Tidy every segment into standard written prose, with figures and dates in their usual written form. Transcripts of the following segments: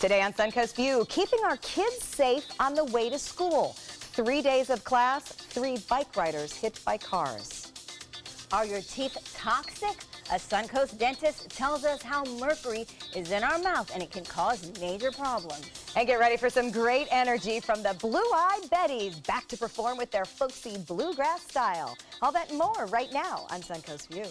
Today on Suncoast View, keeping our kids safe on the way to school. 3 days of class, 3 bike riders hit by cars. Are your teeth toxic? A Suncoast dentist tells us how mercury is in our mouth and it can cause major problems. And get ready for some great energy from the Blue-Eyed Betties, back to perform with their folksy bluegrass style. All that and more right now on Suncoast View.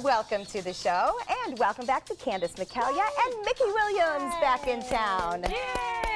Welcome to the show, and welcome back to Candace McCallia and Mickey Williams back in town. Yay!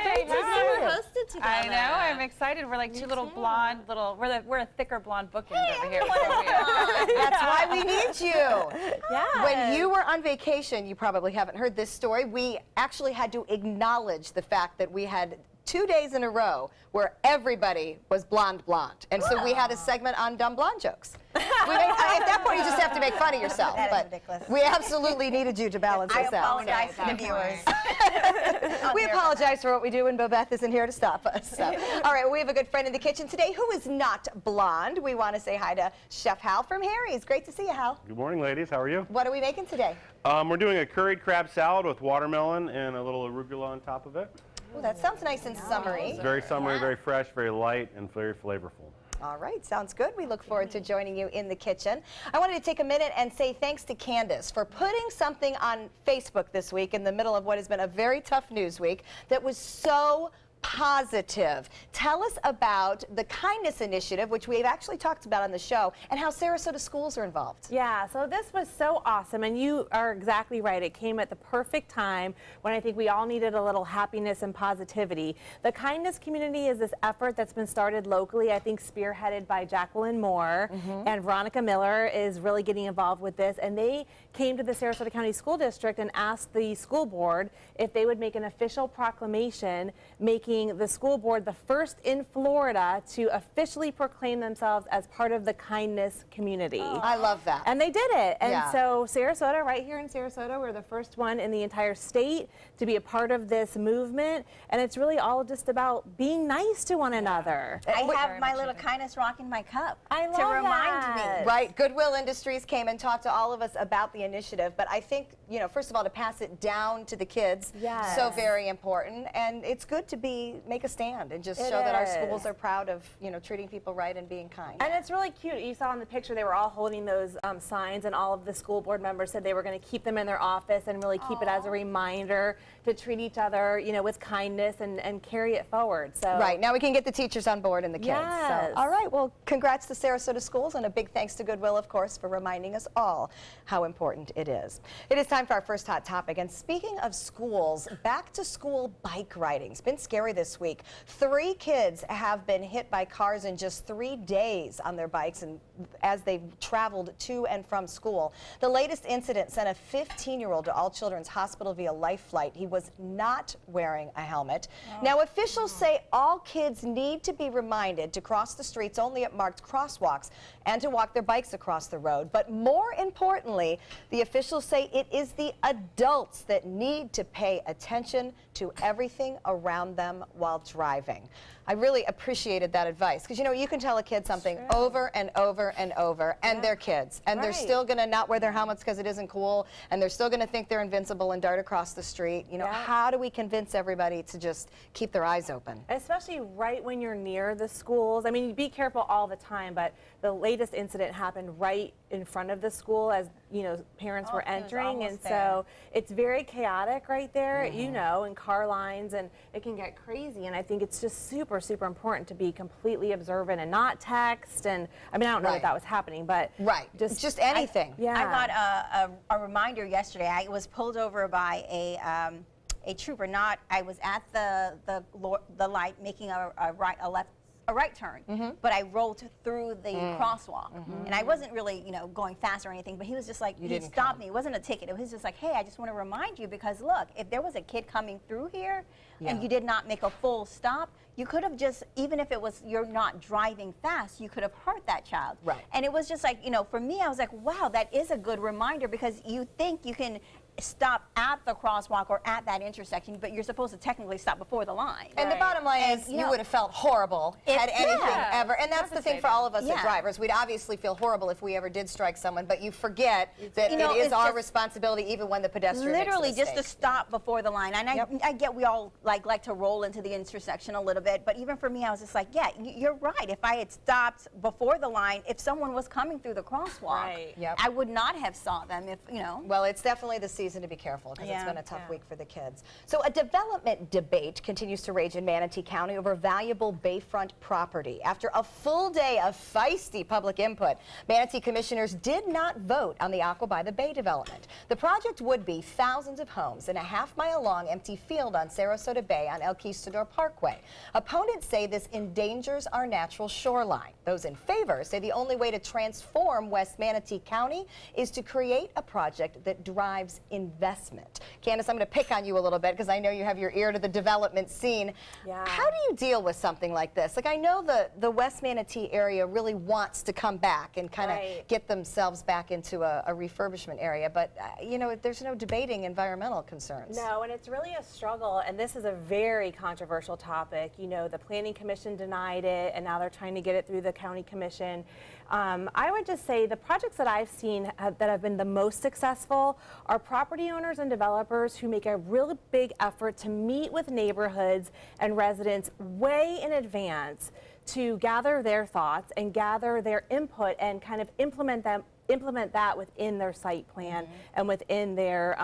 Great to see you hosted together. I know, I'm excited. We're like two little blonde, we're a thicker blonde bookend over here. That's why we need you. Yeah. When you were on vacation, you probably haven't heard this story, we actually had to acknowledge the fact that we had 2 days in a row where everybody was blonde. And so we had a segment on dumb blonde jokes. At that point, you just have to make fun of yourself. That is but ridiculous. We absolutely needed you to balance us out. I apologize to the viewers. We apologize for what we do when Bobeth isn't here to stop us. So. All right, well, we have a good friend in the kitchen today who is not blonde. We want to say hi to Chef Hal from Harry's. Great to see you, Hal. Good morning, ladies. How are you? What are we making today? We're doing a curried crab salad with watermelon and a little arugula on top of it. Ooh, that sounds nice and summery. It's very summery, very fresh, very light, and very flavorful. All right, sounds good. We look forward to joining you in the kitchen. I wanted to take a minute and say thanks to Candace for putting something on Facebook this week in the middle of what has been a very tough news week that was so positive. Tell us about the Kindness Initiative, which we've actually talked about on the show, and how Sarasota schools are involved. Yeah, so this was so awesome, and you are exactly right. It came at the perfect time when I think we all needed a little happiness and positivity. The Kindness Community is this effort that's been started locally, I think spearheaded by Jacqueline Moore, and Veronica Miller is really getting involved with this, and they came to the Sarasota County School District and asked the school board if they would make an official proclamation making the school board the first in Florida to officially proclaim themselves as part of the Kindness Community. Oh. I love that. And they did it. And Yeah. so Sarasota, right here in Sarasota, we're the first one in the entire state to be a part of this movement. And it's really all just about being nice to one another. I have my little kindness rock in my cup I love to remind that. me. Right, Goodwill Industries came and talked to all of us about the initiative, but I think, you know, first of all, to pass it down to the kids, Yes. so very important, and it's good to make a stand and just It show that our is. schools are proud of, you know, treating people right and being kind. And it's really cute. You saw in the picture they were all holding those signs, and all of the school board members said they were going to keep them in their office and really keep it as a reminder to treat each other, you know, with kindness and carry it forward. So Right, now we can get the teachers on board and the kids. Yes. So, all right, well, congrats to Sarasota Schools, and a big thanks to Goodwill, of course, for reminding us all how important it is. It is time for our first hot topic, and speaking of schools, back to school bike riding. It's been scary this week. 3 kids have been hit by cars in just 3 days on their bikes and as they've traveled to and from school. The latest incident sent a 15-year-old to All Children's Hospital via life flight. He was not wearing a helmet. Now, officials say all kids need to be reminded to cross the streets only at marked crosswalks and to walk their bikes across the road. But more importantly, the officials say it is the adults that need to pay attention to everything around them while driving. I really appreciated that advice because, you know, you can tell a kid something over and over and over, and they're kids, and they're still going to not wear their helmets because it isn't cool, and they're still going to think they're invincible and dart across the street. You know, how do we convince everybody to just keep their eyes open? especially right when you're near the schools. I mean, be careful all the time, but the latest incident happened right in front of the school as, you know, parents were entering, and so it's very chaotic right there, you know, and car lines, and it can get crazy, and I think it's just super important to be completely observant and not text, and I mean, I don't know that was happening, but just anything. I got a reminder yesterday. I was pulled over by a trooper. I was at the light making a right turn, but I rolled through the crosswalk, and I wasn't really, you know, going fast or anything. But he was just like, he stopped me. It wasn't a ticket. It was just like, hey, I just want to remind you because look, if there was a kid coming through here and you did not make a full stop, you could have just, even if it was you're not driving fast, you could have hurt that child. Right. And it was just like, you know, for me, I was like, wow, that is a good reminder because you think you can stop at the crosswalk or at that intersection, but you're supposed to technically stop before the line. And the bottom line is, you would have felt horrible had anything ever, and that's the thing for all of us as drivers. We'd obviously feel horrible if we ever did strike someone, but you forget that it is our responsibility even when the pedestrian literally makes a just to stop before the line. And I get we all like to roll into the intersection a little bit, but even for me, I was just like, yeah, you're right. If I had stopped before the line, if someone was coming through the crosswalk, I would not have saw them if, you know. Well, it's definitely the season to be careful because it's been a tough week for the kids. So a development debate continues to rage in Manatee County over valuable bayfront property. After a full day of feisty public input, Manatee commissioners did not vote on the Aqua by the Bay development. The project would be thousands of homes in a half-mile-long empty field on Sarasota Bay on El Conquistador Parkway. Opponents say this endangers our natural shoreline. Those in favor say the only way to transform West Manatee County is to create a project that drives investment. Candace, I'm going to pick on you a little bit because I know you have your ear to the development scene. How do you deal with something like this? Like, I know the West Manatee area really wants to come back and kind of get themselves back into a refurbishment area, but you know, there's no debating environmental concerns. No, and it's really a struggle, and this is a very controversial topic. You know, the Planning Commission denied it, and now they're trying to get it through the County Commission. I would just say the projects that I've seen that have been the most successful are property owners and developers who make a really big effort to meet with neighborhoods and residents way in advance to gather their thoughts and gather their input and kind of implement that within their site plan and within their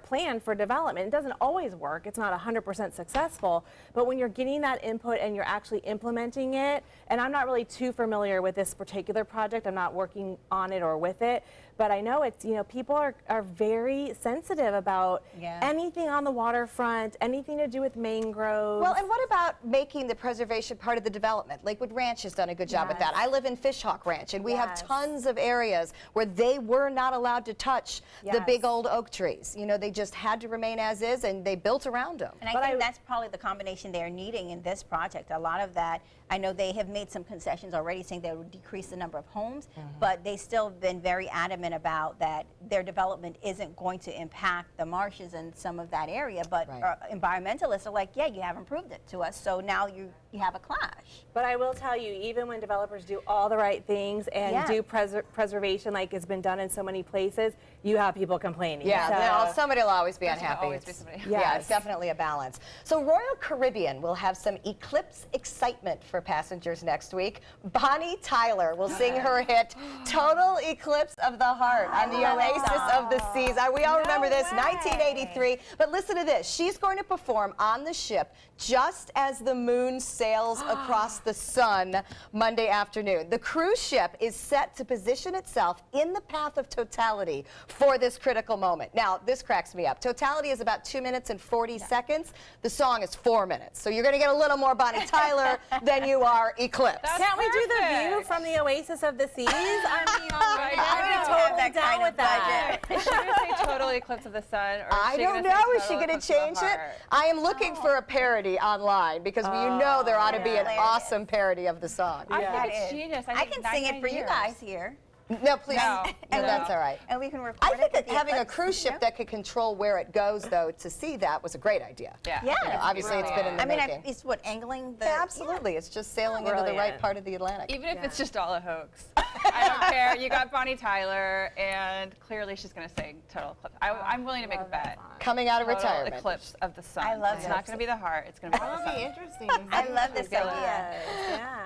plan for development. It doesn't always work. It's not 100% successful, but when you're getting that input and you're actually implementing it, and I'm not really too familiar with this particular project, I'm not working on it or with it, but I know it's, you know, people are very sensitive about anything on the waterfront, anything to do with mangroves. Well, and what about making the preservation part of the development? Lakewood Ranch has done a good job with that. I live in Fishhawk Ranch, and we have tons of areas where they were not allowed to touch the big old oak trees. You know, they just had to remain as is, and they built around them. And I think that's probably the combination they're needing in this project. A lot of that, I know they have made some concessions already saying they would decrease the number of homes, but they still have been very adamant about that their development isn't going to impact the marshes and some of that area, but environmentalists are like, yeah, you haven't proved it to us, so now you have a clash. But I will tell you, even when developers do all the right things and do preservation like it's been done in so many places, you have people complaining. Yeah, somebody will always be unhappy. Always be somebody. Yeah, it's definitely a balance. So Royal Caribbean will have some eclipse excitement for passengers next week. Bonnie Tyler will sing her hit Total Eclipse of the Heart on the Oasis of the Seas. We all remember this, 1983. But listen to this. She's going to perform on the ship just as the moon sails across the sun Monday afternoon. The cruise ship is set to position itself in the path of totality for this critical moment. Now, this cracks me up. Totality is about 2 minutes and 40 seconds. The song is 4 minutes. So you're going to get a little more Bonnie Tyler than you are Eclipse. Can't we do the view from the Oasis of the Seas? I mean, I'm totally down with that. Is she going to say Total Eclipse of the Sun? Or I don't know. Is she going to change it? I am looking for a parody online because you know there ought to be an awesome parody of the song. I think it's genius. I can sing it for you guys here. No, please. No, that's all right. And we can record I think it that having a cruise ship that could control where it goes, though, to see that was a great idea. Yeah. You know, obviously, it's been in the making. it's what, angling the... Yeah, absolutely. It's just sailing into the right part of the Atlantic. Even if it's just all a hoax. I don't care. You got Bonnie Tyler, and clearly she's going to sing Total Eclipse. I'm willing to make a bet. Coming out of Total retirement. Eclipse of the Sun. I love It's not going to be the heart. It's going to be the sun. That'll be interesting. I love this idea.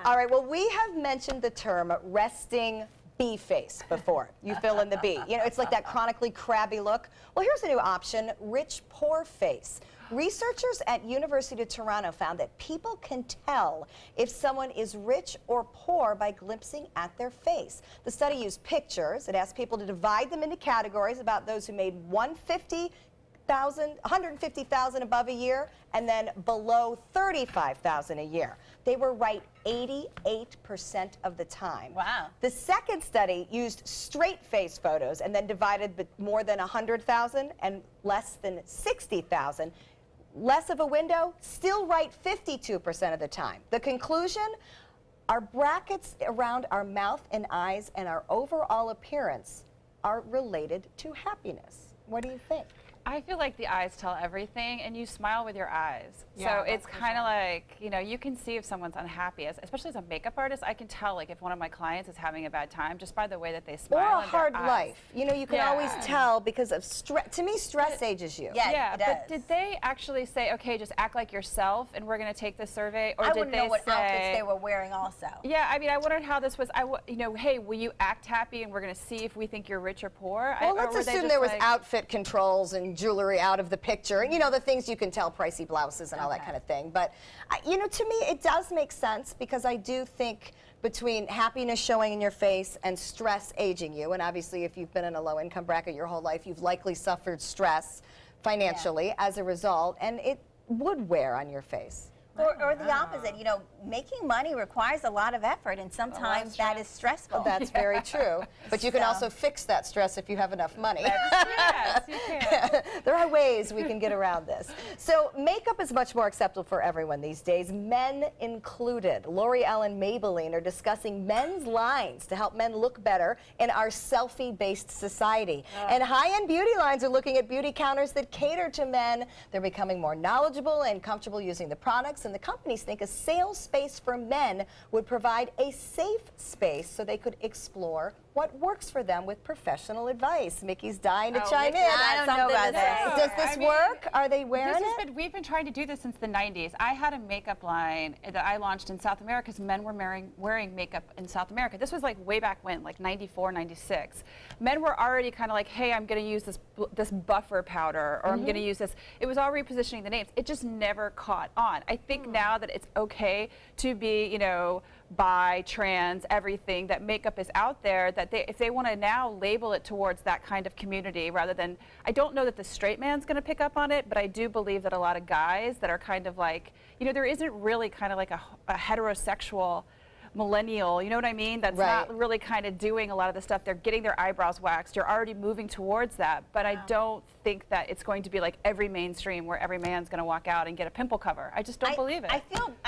All right, well, we have mentioned the term resting bee face before. You fill in the bee. You know, it's like that chronically crabby look. Well, here's a new option, rich poor face. Researchers at University of Toronto found that people can tell if someone is rich or poor by glimpsing at their face. The study used pictures. It asked people to divide them into categories about those who made $150,000 above a year and then below $35,000 a year. They were right 88% of the time. Wow. The second study used straight face photos and then divided more than 100,000 and less than 60,000. Less of a window, still right 52% of the time. The conclusion? Our brackets around our mouth and eyes and our overall appearance are related to happiness. What do you think? I feel like the eyes tell everything, and you smile with your eyes. Yeah, so it's that's for kind of sure. like, you know, you can see if someone's unhappy. Especially as a makeup artist, I can tell like if one of my clients is having a bad time just by the way that they smile. Or a and their hard eyes. life. You know, you can always Yeah. tell because of stress. To me, stress ages you. Yeah, Yeah, it but does. did they actually say, okay, just act like yourself and we're going to take the survey? Or I did wouldn't they know what say, outfits they were wearing also. Yeah, I mean, I wondered how this was. You know, hey, will you act happy and we're going to see if we think you're rich or poor? Well, or let's were they assume just there was like, outfit controls and jewelry out of the picture. You know, the things you can tell, pricey blouses and all that Okay. kind of thing. But, you know, to me, it does make sense because I do think between happiness showing in your face and stress aging you, and obviously if you've been in a low-income bracket your whole life, you've likely suffered stress financially as a result, and it would wear on your face. Or the opposite, you know, making money requires a lot lot of effort, and sometimes that is stressful. That's very true. But you can So- also fix that stress if you have enough money. yes, you can. There are ways we can get around this. So makeup is much more acceptable for everyone these days, men included. L'Oreal and Maybelline are discussing men's lines to help men look better in our selfie-based society. And high-end beauty lines are looking at beauty counters that cater to men. They're becoming more knowledgeable and comfortable using the products, and the companies think a sales space for men would provide a safe space so they could explore what works for them with professional advice. Mickey's dying to chime in. I don't know about that. Does this work? Are they wearing it? We've been trying to do this since the 90s. I had a makeup line that I launched in South America because men were wearing makeup in South America. This was like way back when, like 94, 96. Men were already kind of like, hey, I'm going to use this buffer powder, or I'm going to use this. It was all repositioning the names. It just never caught on. I think now that it's okay to be, you know, bi, trans, everything, that makeup is out there, that if they want to now label it towards that kind of community rather than, I don't know that the straight man's going to pick up on it, but I do believe that a lot of guys that are kind of like, you know, there isn't really kind of like a heterosexual millennial, you know what I mean? That's not really kind of doing a lot of the stuff. They're getting their eyebrows waxed. You're already moving towards that, but I don't think that it's going to be like every mainstream where every man's going to walk out and get a pimple cover. I just don't believe it. I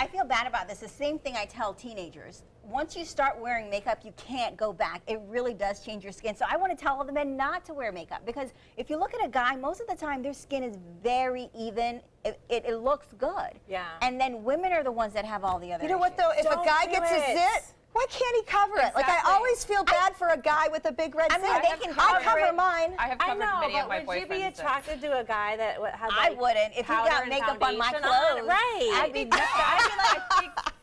feel bad about this. The same thing I tell teenagers. Once you start wearing makeup, you can't go back. It really does change your skin. So I want to tell all the men not to wear makeup, because if you look at a guy, most of the time their skin is very even. It looks good. Yeah. And then women are the ones that have all the other You know what, though? If Don't a guy do gets a it. zit, why can't he cover it? Like, I Exactly. always feel bad for a guy with a big red I mean, zit. they can I'll cover cover it. mine. I have I covered know, many of my but would you be boyfriends' attracted to a guy that had I like wouldn't. If you powder got and makeup on my foundation clothes, right? I'd be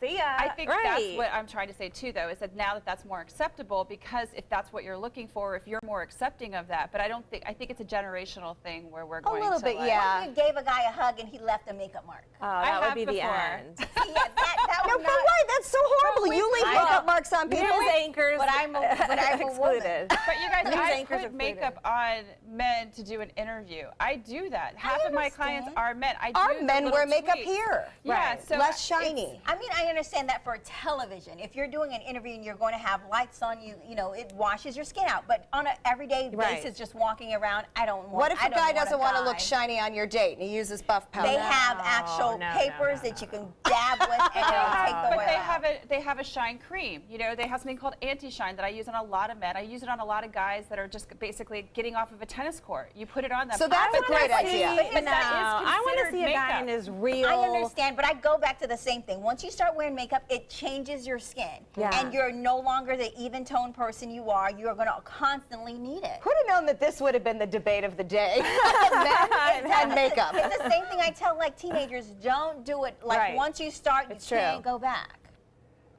See ya. I think right. that's what I'm trying to say too, though, is that now that that's more acceptable, because if that's what you're looking for, if you're more accepting of that, but I think it's a generational thing where we're going little to bit, like, yeah. What if you gave a guy a hug and he left a makeup mark? Oh, that would have be the before. end. See, yeah, that No, would but not. why? That's so horrible. You leave I makeup know. marks on people. News anchors But I'm a woman. excluded. But you guys, News I anchors put are makeup on men to do an interview. I do that. Half of my clients understand. are men. I Our do the men little wear makeup tweaks. here. Yeah, Right. so Less shiny. I mean, I understand that for television. If you're doing an interview and you're going to have lights on you, you know, it washes your skin out. But on an everyday Right. basis, just walking around, I don't want. What if I a don't guy doesn't want to guy. look shiny on your date and he uses buff powder? They have actual no, papers that you can dab with and it'll take the But oil out. they have a shine cream. You know, they have something called anti-shine that I use on a lot of men. I use it on a lot of guys that are just basically getting off of a tennis court. You put it on them. So that's a great idea. But that is I want to considered see a guy makeup. in his real. I understand, but I go back to the same thing. Once you start wearing makeup, it changes your skin. Yeah. And you're no longer the even toned person you are. You're going to constantly need it. Who'd have known that this would have been the debate of the day? Men and makeup. It's the same thing I tell like teenagers, don't do it. Like Right. once you start, It's you can't true. go back.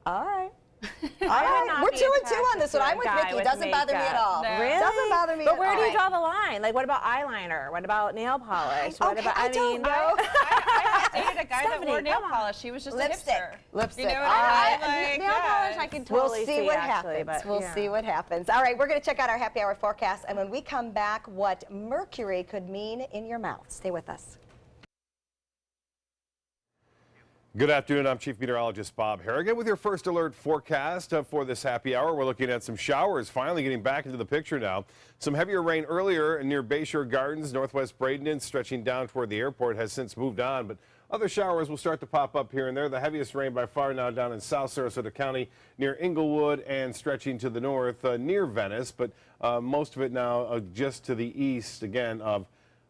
All right. All would right. not We're be 2 and 2 on attracted this one. to a I'm with guy Mickey. It with doesn't bother me at makeup. all. No. Really? Doesn't bother me But at where do you all. draw the line? Like, what about eyeliner? What about nail polish? What Okay, about? I don't mean, know. I dated a guy that Stephanie, wore nail come on. polish. He was just Lipstick. a hipster. Lipstick. You know what All I right. mean? Like, nail polish, I yes. can We'll totally see what actually, happens. but, We'll yeah. see what happens. All right, we're going to check out our happy hour forecast, and when we come back, what mercury could mean in your mouth. Stay with us. Good afternoon. I'm Chief Meteorologist Bob Harrigan with your first alert forecast for this happy hour. We're looking at some showers finally getting back into the picture now. Some heavier rain earlier near Bayshore Gardens, northwest Bradenton, stretching down toward the airport, has since moved on, but Other showers will start to pop up here and there. The heaviest rain by far now down in South Sarasota County near Inglewood and stretching to the north near Venice, but most of it now just to the east again of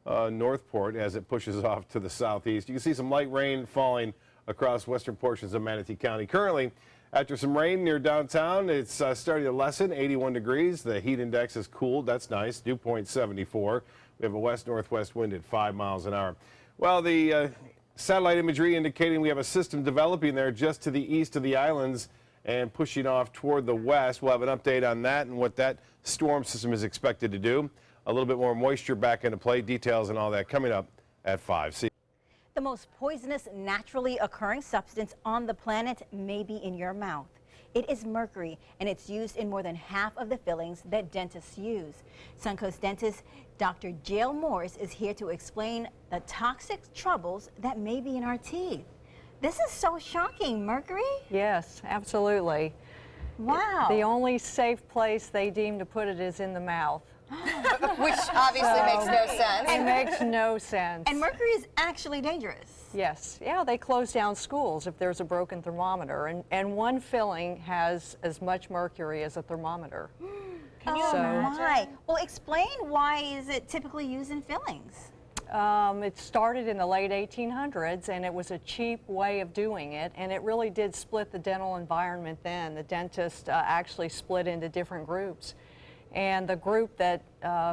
Northport as it pushes off to the southeast. You can see some light rain falling across western portions of Manatee County. Currently, after some rain near downtown, it's starting to lessen, 81 degrees. The heat index has cooled. That's nice, dew point 74. We have a west-northwest wind at 5 miles an hour. Well, the satellite imagery indicating we have a system developing there just to the east of the islands and pushing off toward the west. We'll have an update on that and what that storm system is expected to do. A little bit more moisture back into play. Details and all that coming up at 5. See. The most poisonous naturally occurring substance on the planet may be in your mouth. It is mercury, and it's used in more than half of the fillings that dentists use. Suncoast dentist Dr. Jill Morse is here to explain the toxic troubles that may be in our teeth. This is so shocking. Mercury? Yes, absolutely. Wow. The only safe place they deem to put it is in the mouth. Which obviously makes no sense. It makes no sense. And mercury is actually dangerous. Yes, yeah, they close down schools if there's a broken thermometer, and one filling has as much mercury as a thermometer. Can you imagine? Well, explain why is it typically used in fillings? It started in the late 1800s, and it was a cheap way of doing it, and it really did split the dental environment then. The dentists actually split into different groups. And the group that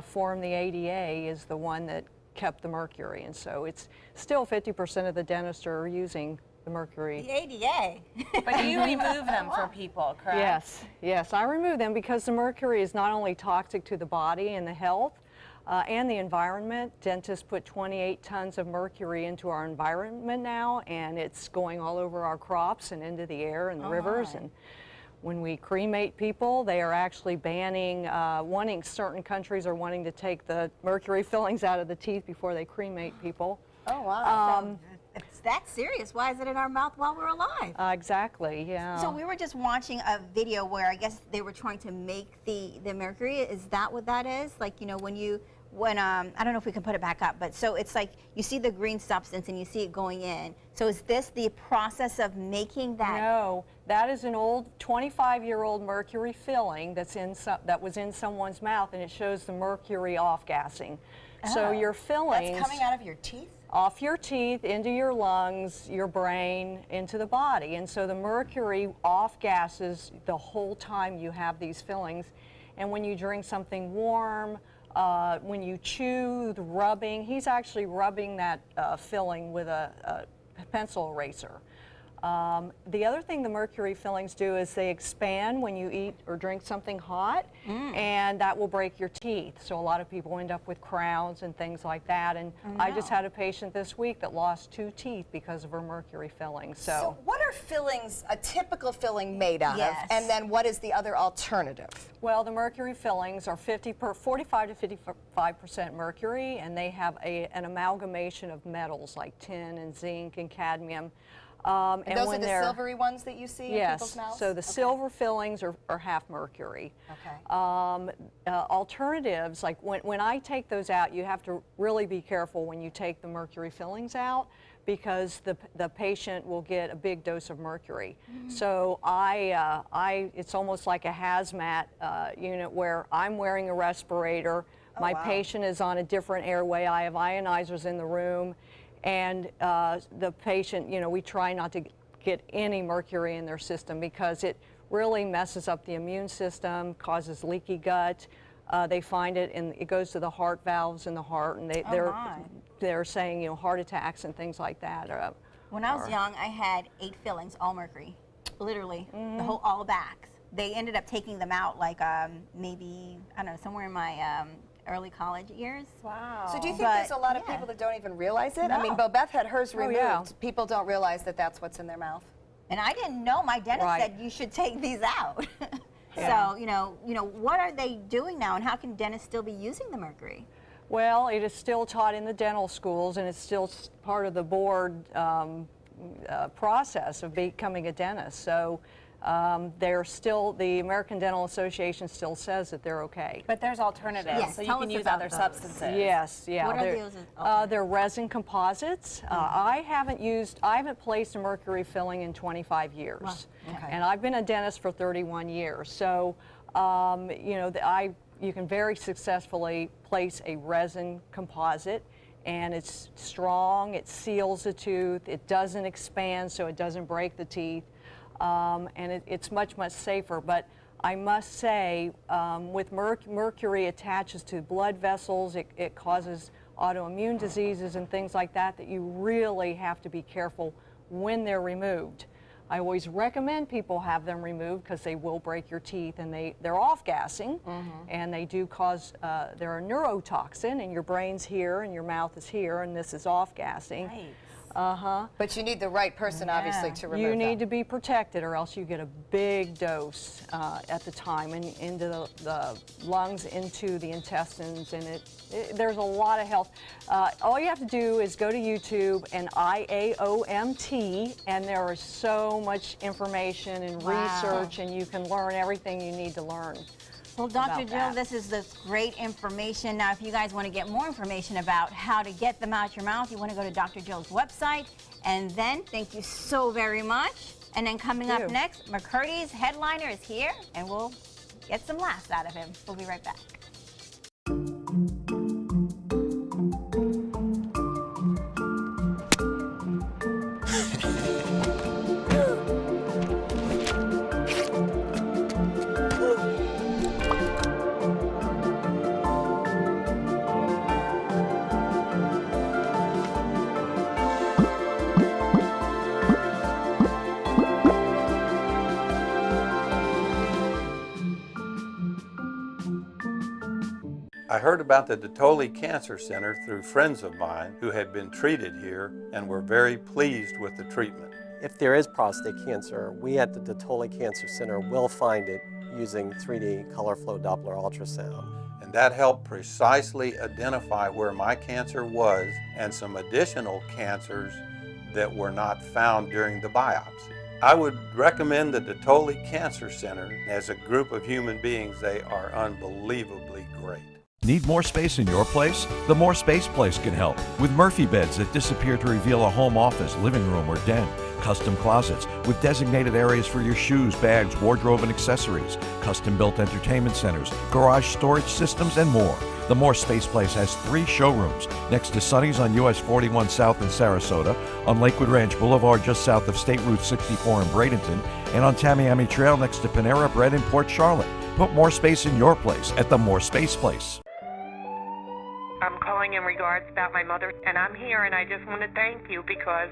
formed the ADA is the one that kept the mercury, and so it's still 50% of the dentists are using the mercury. The ADA. But you remove them for people, correct? Yes, yes, I remove them because the mercury is not only toxic to the body and the health and the environment. Dentists put 28 tons of mercury into our environment now, and it's going all over our crops and into the air and the rivers. And when we cremate people, they are actually banning, certain countries are wanting to take the mercury fillings out of the teeth before they cremate people. Oh, wow. It's that serious. Why is it in our mouth while we're alive? Exactly, yeah. So we were just watching a video where I guess they were trying to make the mercury. Is that what that is? Like, you know, I don't know if we can put it back up, but so it's like you see the green substance and you see it going in. So is this the process of making that? No, that is an old 25-year-old mercury filling that was in someone's mouth, and it shows the mercury off-gassing. So your fillings... That's coming out of your teeth? Off your teeth, into your lungs, your brain, into the body. And so the mercury off-gasses the whole time you have these fillings. And when you drink something warm, when you chew, the rubbing, he's actually rubbing that filling with a pencil eraser. The other thing the mercury fillings do is they expand when you eat or drink something hot, and that will break your teeth. So a lot of people end up with crowns and things like that. And I just had a patient this week that lost 2 teeth because of her mercury fillings. So what are fillings, a typical filling made out Yes. of? And then what is the other alternative? well, the mercury fillings are 45 to 55% mercury, and they have an amalgamation of metals like tin and zinc and cadmium. And those when are the they're- silvery ones that you see in people's Yes, mouths? so the silver fillings are half mercury. Okay. Alternatives, like when I take those out, you have to really be careful when you take the mercury fillings out, because the patient will get a big dose of mercury. So it's almost like a hazmat unit where I'm wearing a respirator, my patient is on a different airway, I have ionizers in the room, and the patient, we try not to get any mercury in their system because it really messes up the immune system, causes leaky gut. They find it, and it goes to the heart valves in the heart, and they're saying, heart attacks and things like that. When I was young, I had 8 fillings, all mercury, literally, all backs. They ended up taking them out like maybe, I don't know, somewhere in my early college years. Wow. So do you think there's a lot of people that don't even realize it? I mean, Bobeth had hers removed. People don't realize that that's what's in their mouth. And I didn't know. My dentist said you should take these out. So, what are they doing now, and how can dentists still be using the mercury? Well, it is still taught in the dental schools, and it's still part of the board process of becoming a dentist. So they're still, the American Dental Association still says that they're okay. But there's alternatives, Yes, so you tell can us use about other those. substances. Yes, yeah. What are they're, those they're resin composites. I haven't placed a mercury filling in 25 years. Wow, okay. And I've been a dentist for 31 years. So, you know, you can very successfully place a resin composite, and it's strong, it seals the tooth, it doesn't expand so it doesn't break the teeth, and it's much, much safer. But I must say, with mercury attaches to blood vessels, it causes autoimmune diseases and things like that, that you really have to be careful when they're removed. I always recommend people have them removed because they will break your teeth, and they're off-gassing, and they do cause, they're a neurotoxin, and your brain's here and your mouth is here, and this is off-gassing. Nice. But you need the right person, obviously, to remove You them. need to be protected, or else you get a big dose at the time, and into the lungs, into the intestines, and there's a lot of health. All you have to do is go to YouTube and IAOMT, and there is so much information and research, and you can learn everything you need to learn. Well, Dr. about Jill, that. this is great information. Now, if you guys want to get more information about how to get them out your mouth, you want to go to Dr. Jill's website. And then, thank you so very much. And then coming up next, McCurdy's headliner is here, and we'll get some laughs out of him. We'll be right back. I heard about the Detoli Cancer Center through friends of mine who had been treated here and were very pleased with the treatment. If there is prostate cancer, we at the Detoli Cancer Center will find it using 3D color flow Doppler ultrasound. And that helped precisely identify where my cancer was and some additional cancers that were not found during the biopsy. I would recommend the Detoli Cancer Center. As a group of human beings, they are unbelievably great. Need more space in your place? The More Space Place can help with Murphy beds that disappear to reveal a home office, living room, or den. Custom closets with designated areas for your shoes, bags, wardrobe, and accessories. Custom-built entertainment centers, garage storage systems, and more. The More Space Place has 3 showrooms next to Sonny's on US 41 South in Sarasota, on Lakewood Ranch Boulevard just south of State Route 64 in Bradenton, and on Tamiami Trail next to Panera Bread in Port Charlotte. Put more space in your place at the More Space Place. I'm calling in regards about my mother, and I'm here, and I just want to thank you because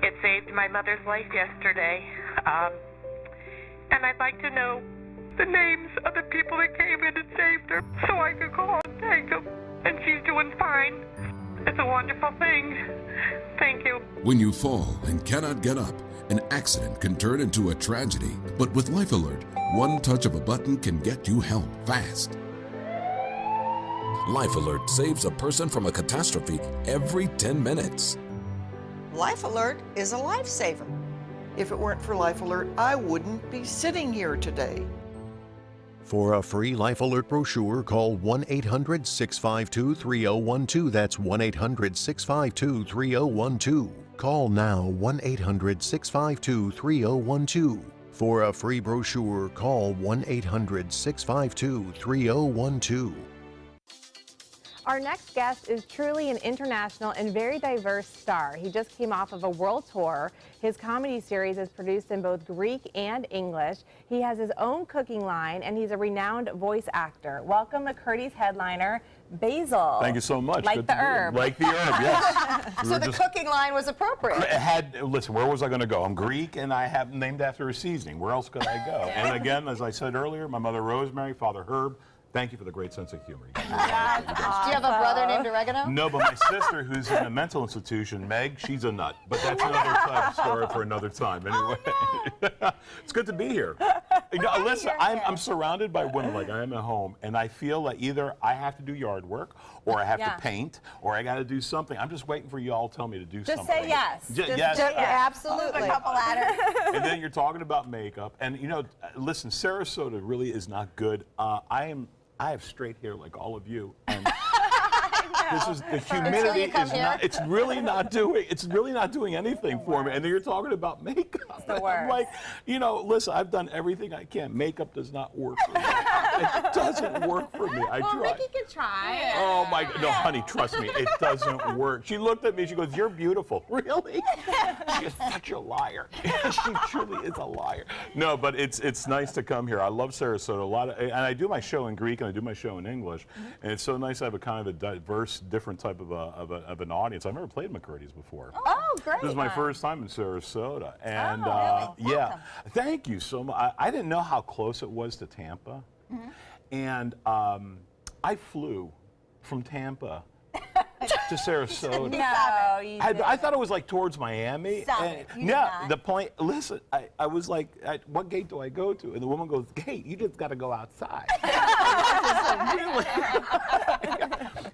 it saved my mother's life yesterday. And I'd like to know the names of the people that came in and saved her so I could call and thank them. And she's doing fine. It's a wonderful thing. Thank you. When you fall and cannot get up, an accident can turn into a tragedy. But with Life Alert, one touch of a button can get you help fast. Life Alert saves a person from a catastrophe every 10 minutes. Life Alert is a lifesaver. If it weren't for Life Alert, I wouldn't be sitting here today. For a free Life Alert brochure, call 1-800-652-3012. That's 1-800-652-3012. Call now 1-800-652-3012. For a free brochure, call 1-800-652-3012. Our next guest is truly an international and very diverse star. He just came off of a world tour. His comedy series is produced in both Greek and English. He has his own cooking line, and he's a renowned voice actor. Welcome McCurdy's headliner, Basil. Thank you so much. Like Good the to be here. herb. Like the herb, yes. So the cooking line was appropriate. Listen, where was I going to go? I'm Greek, and I have named after a seasoning. Where else could I go? And again, as I said earlier, my mother Rosemary, father Herb. Thank you for the great sense of humor. Do you have a brother named Oregano? No, but my sister, who's in a mental institution, Meg, she's a nut. But that's another type of story for another time. Anyway, Oh, no. It's good to be here. Listen, I'm surrounded by women like I am at home, and I feel that either I have to do yard work, or I have to paint, or I got to do something. I'm just waiting for you all to tell me to do something. Just say yes. Yes. Absolutely. A couple ladders. And then you're talking about makeup, and listen, Sarasota really is not good. I have straight hair like all of you, and this is the humidity is not. It's really not doing anything for me. And then you're talking about makeup. I'm like, listen, I've done everything I can. Makeup does not work for me. It doesn't work for me. I tried. Mickey can try. Yeah. Oh my God, no, honey, trust me, it doesn't work. She looked at me. She goes, "You're beautiful." Really? She is such a liar. She truly is a liar. No, but it's nice to come here. I love Sarasota and I do my show in Greek and I do my show in English, and it's so nice to have a kind of a diverse, different type of an audience. I've never played McCurdy's before. Oh, great. This is my first time in Sarasota, and really? yeah, thank you so much. I didn't know how close it was to Tampa, and I flew from Tampa to Sarasota. No, you I thought it was like towards Miami. Stop and it. You did not. the point. Listen, I was like, what gate do I go to? And the woman goes, "Gate, you just got to go outside." Really?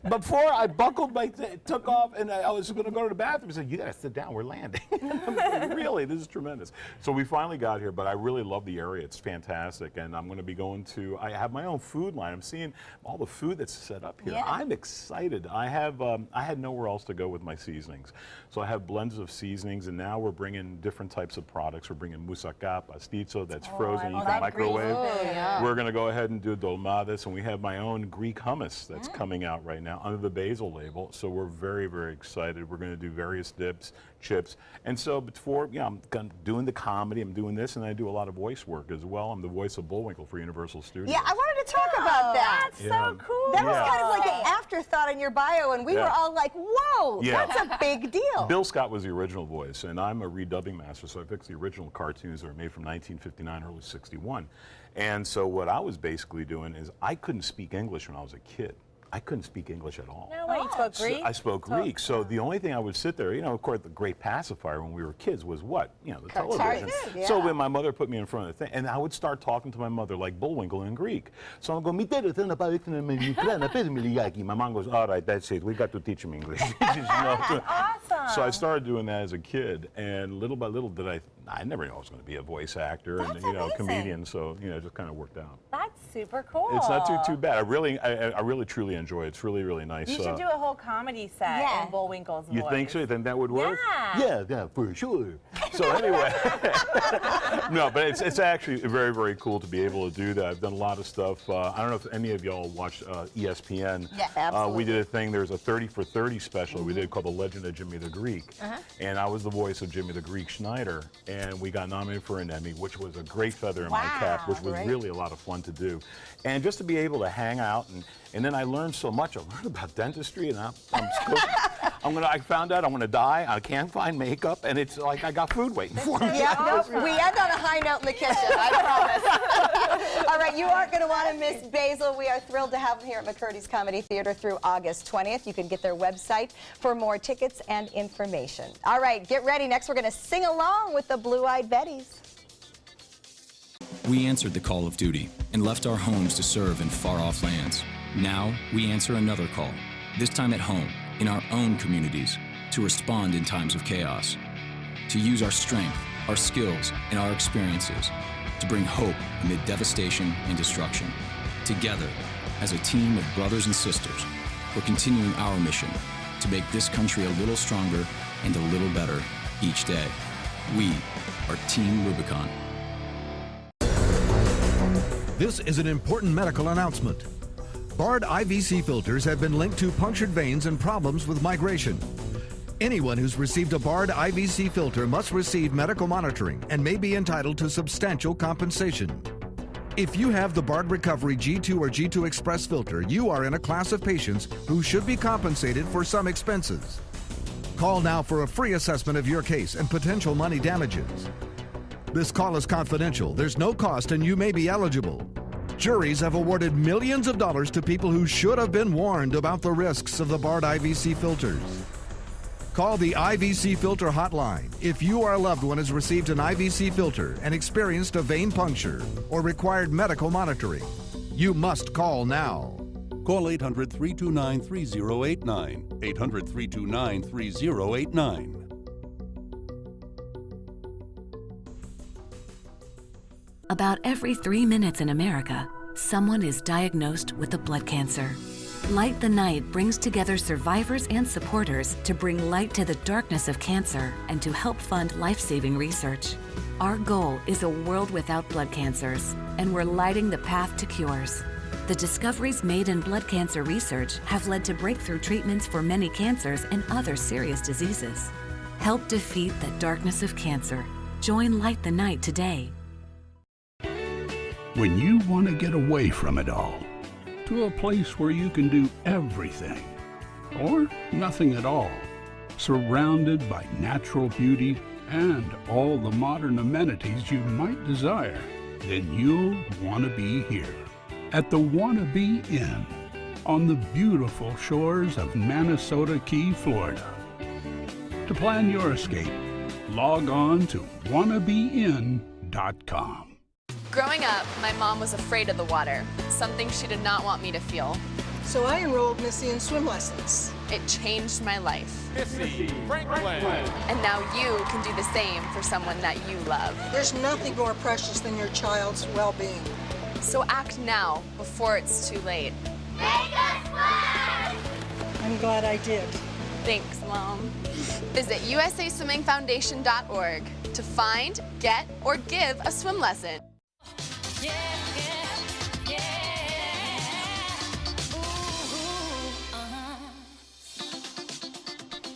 Before I buckled took off, and I was going to go to the bathroom. I said, "You got to sit down. We're landing." Really, this is tremendous. So we finally got here, but I really love the area. It's fantastic, and I'm going to be going to. I have my own food line. I'm seeing all the food that's set up here. Yeah. I'm excited. I had nowhere else to go with my seasonings, so I have blends of seasonings, and now we're bringing different types of products. We're bringing moussaka, pastizo that's frozen. You can microwave. We're going to go ahead and do dolmades, and we have my own Greek hummus that's coming out right now under the basil label. So we're very, very excited. We're going to do various dips, chips, and so before, I'm doing the comedy. I'm doing this, and I do a lot of voice work as well. I'm the voice of Bullwinkle for Universal Studios. Yeah, I wanted to talk about that. That's so cool. That was kind of like an afterthought in your bio, and we were all like, whoa, that's a big deal. Bill Scott was the original voice, and I'm a redubbing master, so I fixed the original cartoons that were made from 1959, early 61. And so what I was basically doing is I couldn't speak English when I was a kid. I couldn't speak English at all. No, you spoke Greek? I spoke Greek. So the only thing I would sit there, of course, the great pacifier when we were kids was what? The television. So when my mother put me in front of the thing, and I would start talking to my mother like Bullwinkle in Greek. So I'm going, my mom goes, all right, that's it. We got to teach him English. Awesome. So I started doing that as a kid, and little by little did I never knew I was going to be a voice actor and comedian. So it just kind of worked out. That's super cool. It's not too bad. I really truly enjoy it. It's really, really nice. You should do a whole comedy set in Bullwinkle's voice. You think so? You think that would work? Yeah. Yeah, for sure. So anyway, no, but it's actually very, very cool to be able to do that. I've done a lot of stuff. I don't know if any of y'all watched ESPN. Yeah, absolutely. We did a thing. There's a 30 for 30 special we did called The Legend of Jimmy the Greek. And I was the voice of Jimmy the Greek Schneider. And we got nominated for an Emmy, which was a great feather in my cap, which was really a lot of fun to do. And just to be able to hang out, and then I learned so much. I learned about dentistry, and I found out I'm going to die. I can't find makeup, and it's like I got food waiting for me. Yeah, we end on a high note in the kitchen, I promise. All right, you aren't going to want to miss Basil. We are thrilled to have him here at McCurdy's Comedy Theater through August 20th. You can get their website for more tickets and information. All right, get ready. Next, we're going to sing along with the Blue-Eyed Betties. We answered the call of duty and left our homes to serve in far-off lands. Now, we answer another call, this time at home, in our own communities, to respond in times of chaos, to use our strength, our skills, and our experiences to bring hope amid devastation and destruction. Together, as a team of brothers and sisters, we're continuing our mission to make this country a little stronger and a little better each day. We are Team Rubicon. This is an important medical announcement. Bard IVC filters have been linked to punctured veins and problems with migration. Anyone who's received a Bard IVC filter must receive medical monitoring and may be entitled to substantial compensation. If you have the Bard Recovery G2 or G2 Express filter, you are in a class of patients who should be compensated for some expenses. Call now for a free assessment of your case and potential money damages. This call is confidential. There's no cost and you may be eligible. Juries have awarded millions of dollars to people who should have been warned about the risks of the Bard IVC filters. Call the IVC Filter Hotline if you or a loved one has received an IVC filter and experienced a vein puncture or required medical monitoring. You must call now. Call 800-329-3089. 800-329-3089. About every 3 minutes in America, someone is diagnosed with a blood cancer. Light the Night brings together survivors and supporters to bring light to the darkness of cancer and to help fund life-saving research. Our goal is a world without blood cancers, and we're lighting the path to cures. The discoveries made in blood cancer research have led to breakthrough treatments for many cancers and other serious diseases. Help defeat the darkness of cancer. Join Light the Night today. When you want to get away from it all, to a place where you can do everything, or nothing at all, surrounded by natural beauty and all the modern amenities you might desire, then you'll want to be here at the Wannabe Inn on the beautiful shores of Manasota Key, Florida. To plan your escape, log on to wannabeinn.com. Growing up, my mom was afraid of the water, something she did not want me to feel. So I enrolled Missy in swim lessons. It changed my life. Missy Franklin. And now you can do the same for someone that you love. There's nothing more precious than your child's well-being. So act now, before it's too late. Make us swim! I'm glad I did. Thanks, Mom. Visit usaswimmingfoundation.org to find, get, or give a swim lesson.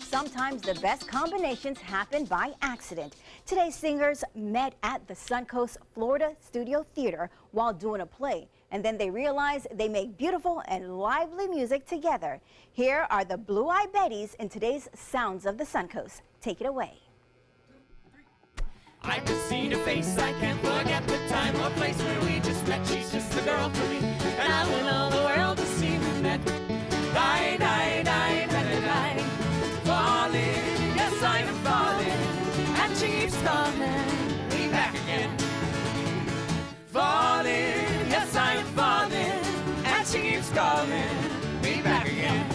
Sometimes the best combinations happen by accident. Today's singers met at the Suncoast, Florida Studio Theater while doing a play, and then they realized they make beautiful and lively music together. Here are the Blue-Eyed Bettys in today's Sounds of the Suncoast. Take it away. I've just seen her face, I can't forget the time or place where we just met. She's just the girl for me, and I want all the world to see we met. Die, die, die, die, die, falling, yes I am falling, and she keeps calling me back again. Falling, yes I am falling, and she keeps calling me back again.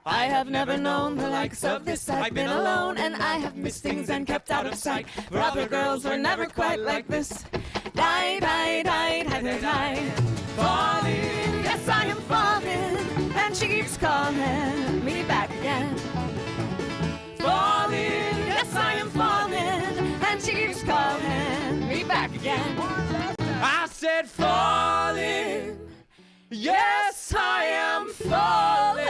I have never known the likes of this. I've been alone and I have missed things and kept out of sight. For other girls were never quite like this. Die, die, die, die, die, die. Falling, yes I am falling, and she keeps calling me back again. Falling, yes I am falling, and she keeps calling me back again. I said falling, yes I am falling,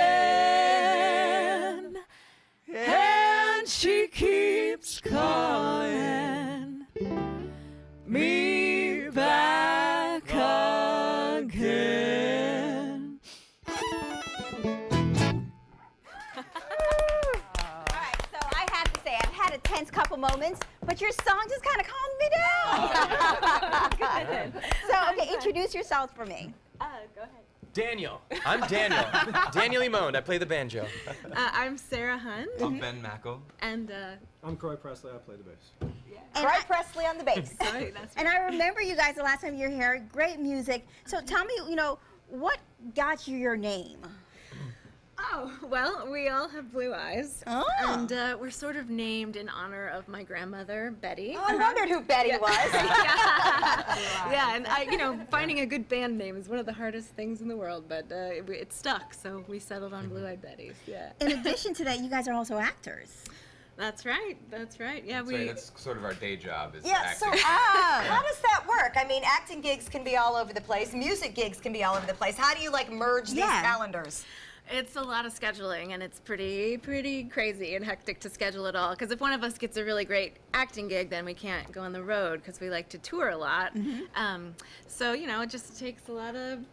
and she keeps calling me back again. A tense couple moments, but your song just kind of calmed me down. Good. So, okay, introduce yourself for me. Go ahead. Daniel. I'm Daniel. Daniel Limone. I play the banjo. I'm Sarah Hunt. I'm Ben Mackel. And I'm Croy Presley. I play the bass. Croy Presley on the bass. Right, and I remember you guys the last time you were here. Great music. So tell me, what got you your name? Oh, well, we all have blue eyes. Oh. And we're sort of named in honor of my grandmother, Betty. Oh, I wondered who Betty was. Yeah, and finding a good band name is one of the hardest things in the world, but it stuck, so we settled on Blue-Eyed Betties, yeah. In addition to that, you guys are also actors. That's right. That's right. Yeah, That's right. That's sort of our day job. Is Yeah, acting. so how does that work? I mean, acting gigs can be all over the place. Music gigs can be all over the place. How do you like merge these calendars? It's a lot of scheduling, and it's pretty crazy and hectic to schedule it all. Because if one of us gets a really great acting gig, then we can't go on the road because we like to tour a lot. So you know, it just takes a lot of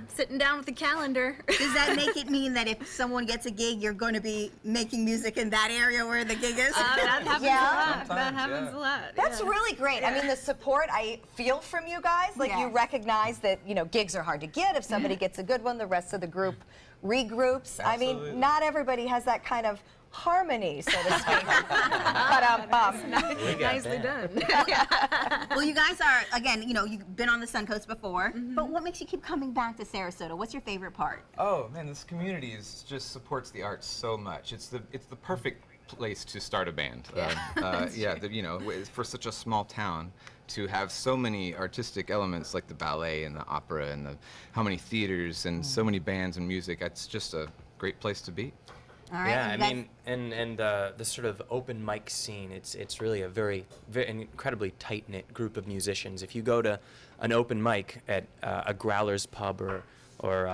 sitting down with the calendar. Does that make it mean that if someone gets a gig, you're going to be making music in that area where the gig is? That happens a lot. That happens a lot. That's really great. I mean, the support I feel from you guys, like you recognize that, you know, gigs are hard to get. If somebody gets a good one, the rest of the group regroups. I mean, not everybody has that kind of harmony, so to speak. But nicely done. Well, you guys are, again, you know, you've been on the Suncoast before, but what makes you keep coming back to Sarasota? What's your favorite part? Oh man, this community just supports the arts so much. It's the perfect place to start a band. You know, for such a small town, to have so many artistic elements like the ballet and the opera and how many theaters and so many bands and music. It's just a great place to be. All right, yeah, I mean, and the sort of open mic scene, it's really a very incredibly tight-knit group of musicians. If you go to an open mic at a Growler's pub or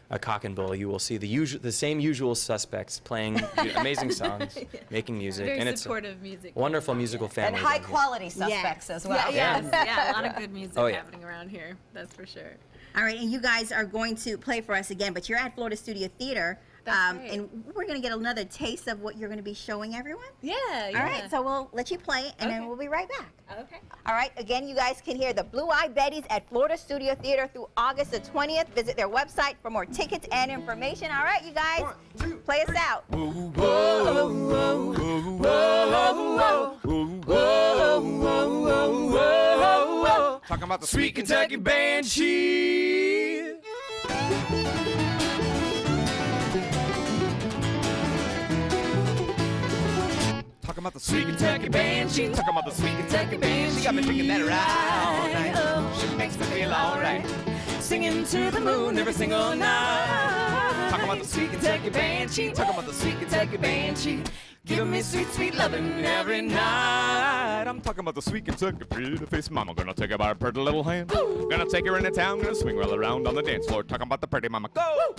a Cock and Bull, you will see the same usual suspects playing amazing songs, making music, Very and it's supportive music. Wonderful musical family. And high quality suspects as well. Yeah, a lot of good music happening around here, that's for sure. All right, and you guys are going to play for us again, but you're at Florida Studio Theater. And we're going to get another taste of what you're going to be showing everyone. Yeah. All right, so we'll let you play, and then we'll be right back. Okay. All right, again, you guys can hear the Blue Eyed Betties at Florida Studio Theater through August the 20th. Visit their website for more tickets and information. All right, you guys, play us out. Talking about the Sweet Kentucky Banshee. Talking about the sweet Kentucky Banshee. Talking about the sweet Kentucky Banshee. She got me thinking that right all night. She makes me feel alright. Singing to the moon every single night. Talking about the sweet Kentucky Banshee. Talking about the sweet Kentucky Banshee. Giving me sweet, sweet loving every night. I'm talking about the sweet Kentucky pretty face mama. Gonna take her by her pretty little hand. Gonna take her into town. Gonna swing her around on the dance floor. Talking about the pretty mama. Go!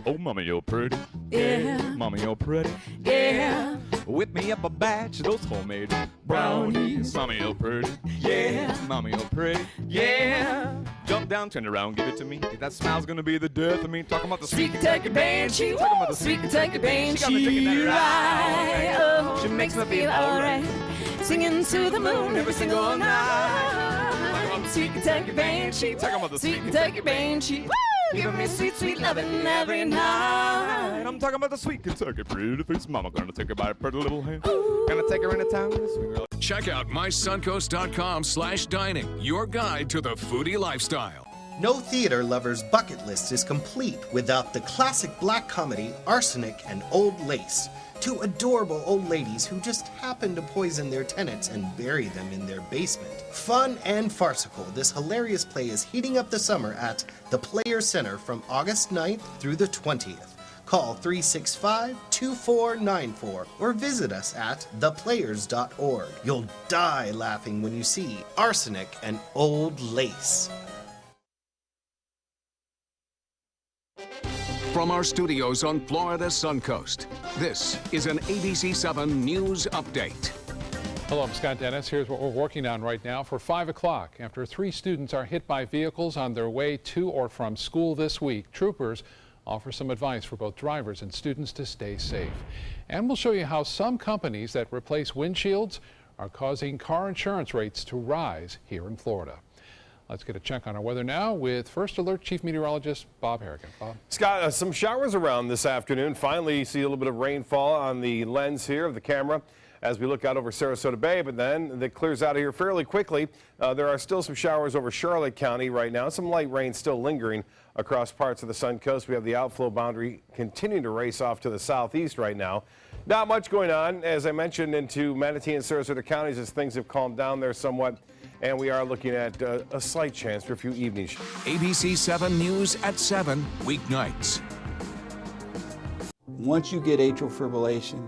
Oh, mama, you're pretty. Yeah. Mama, you're pretty. Yeah. Whip me up a batch of those homemade brownies. Mama, you're pretty. Yeah. Mama, you're pretty. Yeah. Jump down, turn around, give it to me. That smile's gonna be the death of me. Talking about the sweet Kentucky Banshee. Talking about the sweet Kentucky Banshee. She got me thinking that right. Oh, She makes me feel alright. Singing to the moon every single night. Sweet Kentucky Banshee. Talking about the Sweet Kentucky Banshee. Giving me sweet, sweet loving every night. I'm talking about the sweet Kentucky pretty face mama. Gonna take her by her pretty little hand. Gonna take her into town. Swing her. Check out mysuncoast.com/dining, your guide to the foodie lifestyle. No theater lover's bucket list is complete without the classic black comedy Arsenic and Old Lace. Two adorable old ladies who just happen to poison their tenants and bury them in their basement. Fun and farcical, this hilarious play is heating up the summer at the Players Center from August 9th through the 20th. Call 365-2494 or visit us at theplayers.org. You'll die laughing when you see Arsenic and Old Lace. From our studios on Florida's Suncoast, this is an ABC7 News Update. Hello, I'm Scott Dennis. Here's what we're working on right now for 5 o'clock. After 3 students are hit by vehicles on their way to or from school this week, troopers offer some advice for both drivers and students to stay safe. And we'll show you how some companies that replace windshields are causing car insurance rates to rise here in Florida. Let's get a check on our weather now with First Alert Chief Meteorologist Bob Harrigan. Bob. Scott, some showers around this afternoon. Finally, you see a little bit of rainfall on the lens here of the camera. as we look out over Sarasota Bay, but then it clears out of here fairly quickly. There are still some showers over Charlotte County right now. Some light rain still lingering across parts of the Suncoast. We have the outflow boundary continuing to race off to the southeast right now. Not much going on, as I mentioned, into Manatee and Sarasota counties as things have calmed down there somewhat. And we are looking at a slight chance for a few evening showers. ABC 7 News at 7 weeknights. Once you get atrial fibrillation,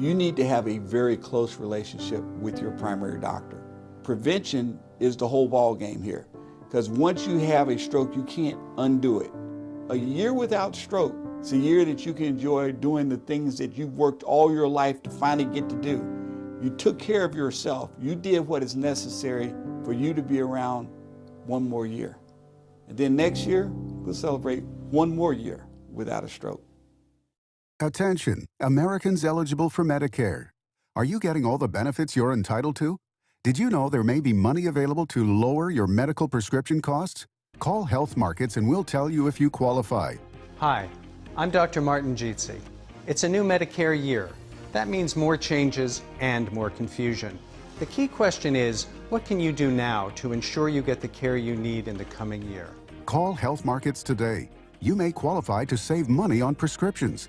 you need to have a very close relationship with your primary doctor. Prevention is the whole ball game here, because once you have a stroke, you can't undo it. A year without stroke, it's a year that you can enjoy doing the things that you've worked all your life to finally get to do. You took care of yourself. You did what is necessary for you to be around one more year. And then next year, we'll celebrate one more year without a stroke. Attention, Americans eligible for Medicare. Are you getting all the benefits you're entitled to? Did you know there may be money available to lower your medical prescription costs? Call Health Markets and we'll tell you if you qualify. Hi, I'm Dr. Martin Jeetsi. It's a new Medicare year. That means more changes and more confusion. The key question is, what can you do now to ensure you get the care you need in the coming year? Call Health Markets today. You may qualify to save money on prescriptions.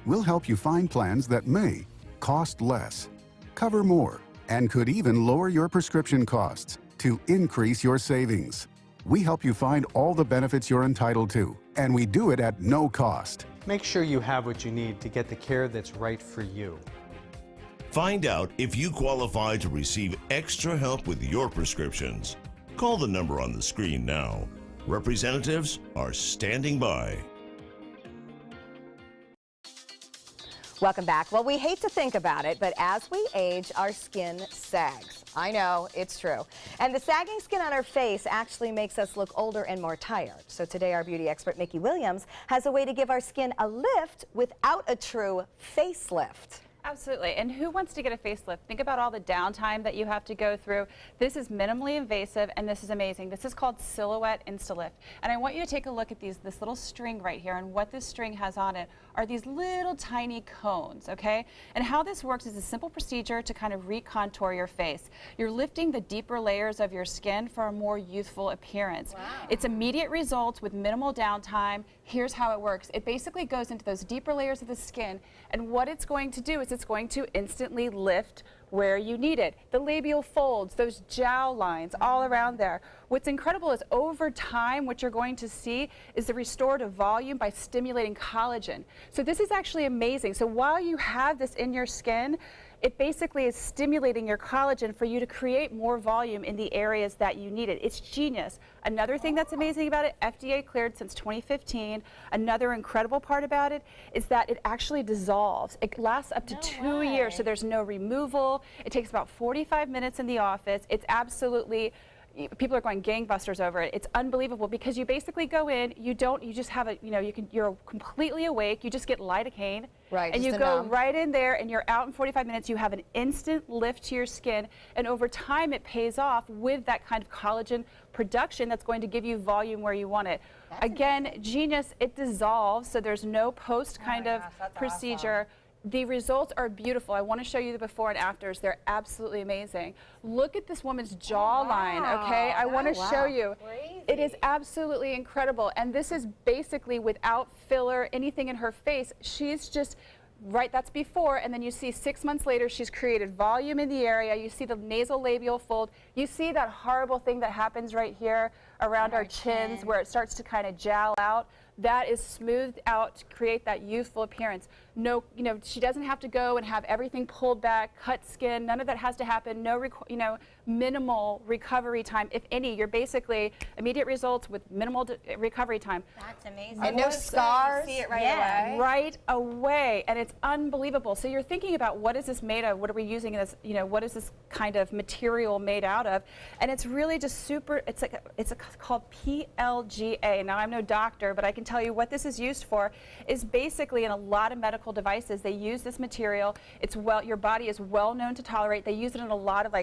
We'll help you find plans that may cost less, cover more, and could even lower your prescription costs to increase your savings. We help you find all the benefits you're entitled to, and we do it at no cost. Make sure you have what you need to get the care that's right for you. Find out if you qualify to receive extra help with your prescriptions. Call the number on the screen now. Representatives are standing by. Welcome back. Well, we hate to think about it, but as we age, our skin sags. I know, it's true. And the sagging skin on our face actually makes us look older and more tired. So today, our beauty expert, Mickey Williams, has a way to give our skin a lift without a true facelift. Absolutely. And who wants to get a facelift? Think about all the downtime that you have to go through. This is minimally invasive, and this is amazing. This is called Silhouette Instalift. And I want you to take a look at this little string right here, and what this string has on it are these little tiny cones, okay? And how this works is a simple procedure to kind of recontour your face. You're lifting the deeper layers of your skin for a more youthful appearance. Wow. It's immediate results with minimal downtime. Here's how it works. It basically goes into those deeper layers of the skin, and what it's going to do is it's going to instantly lift where you need it. The labial folds, those jowl lines all around there. What's incredible is over time, what you're going to see is the restorative volume by stimulating collagen. So this is actually amazing. So while you have this in your skin, it basically is stimulating your collagen for you to create more volume in the areas that you need it. It's genius. Another thing that's amazing about it, FDA cleared since 2015. Another incredible part about it is that it actually dissolves. It lasts up to 2 years, so there's no removal. It takes about 45 minutes in the office. It's absolutely, people are going gangbusters over it. It's unbelievable because you basically go in, you just have a, you're completely awake, you just get lidocaine. Right, and you go right in there and you're out in 45 minutes. You have an instant lift to your skin, and over time it pays off with that kind of collagen production that's going to give you volume where you want it. Again, genius, it dissolves, so there's no post kind of procedure. Awesome. The results are beautiful. I want to show you the before and afters. They're absolutely amazing. Look at this woman's jawline, okay? I want to show you. Crazy. It is absolutely incredible. And this is basically without filler, anything in her face. She's just, right, that's before, and then you see 6 months later, she's created volume in the area. You see the nasal labial fold. You see that horrible thing that happens right here around our chins where it starts to kind of jowl out. That is smoothed out to create that youthful appearance. No, she doesn't have to go and have everything pulled back, cut skin. None of that has to happen. No, minimal recovery time, if any. You're basically immediate results with minimal recovery time. That's amazing. And no scars. You see it right away. Right away, and it's unbelievable. So you're thinking about, what is this made of? What are we using this? What is this kind of material made out of? And it's really just super. It's called PLGA. Now I'm no doctor, but I can tell you what this is used for is basically in a lot of medical medical devices, they use this material. It's your body is well known to tolerate. They use it in a lot of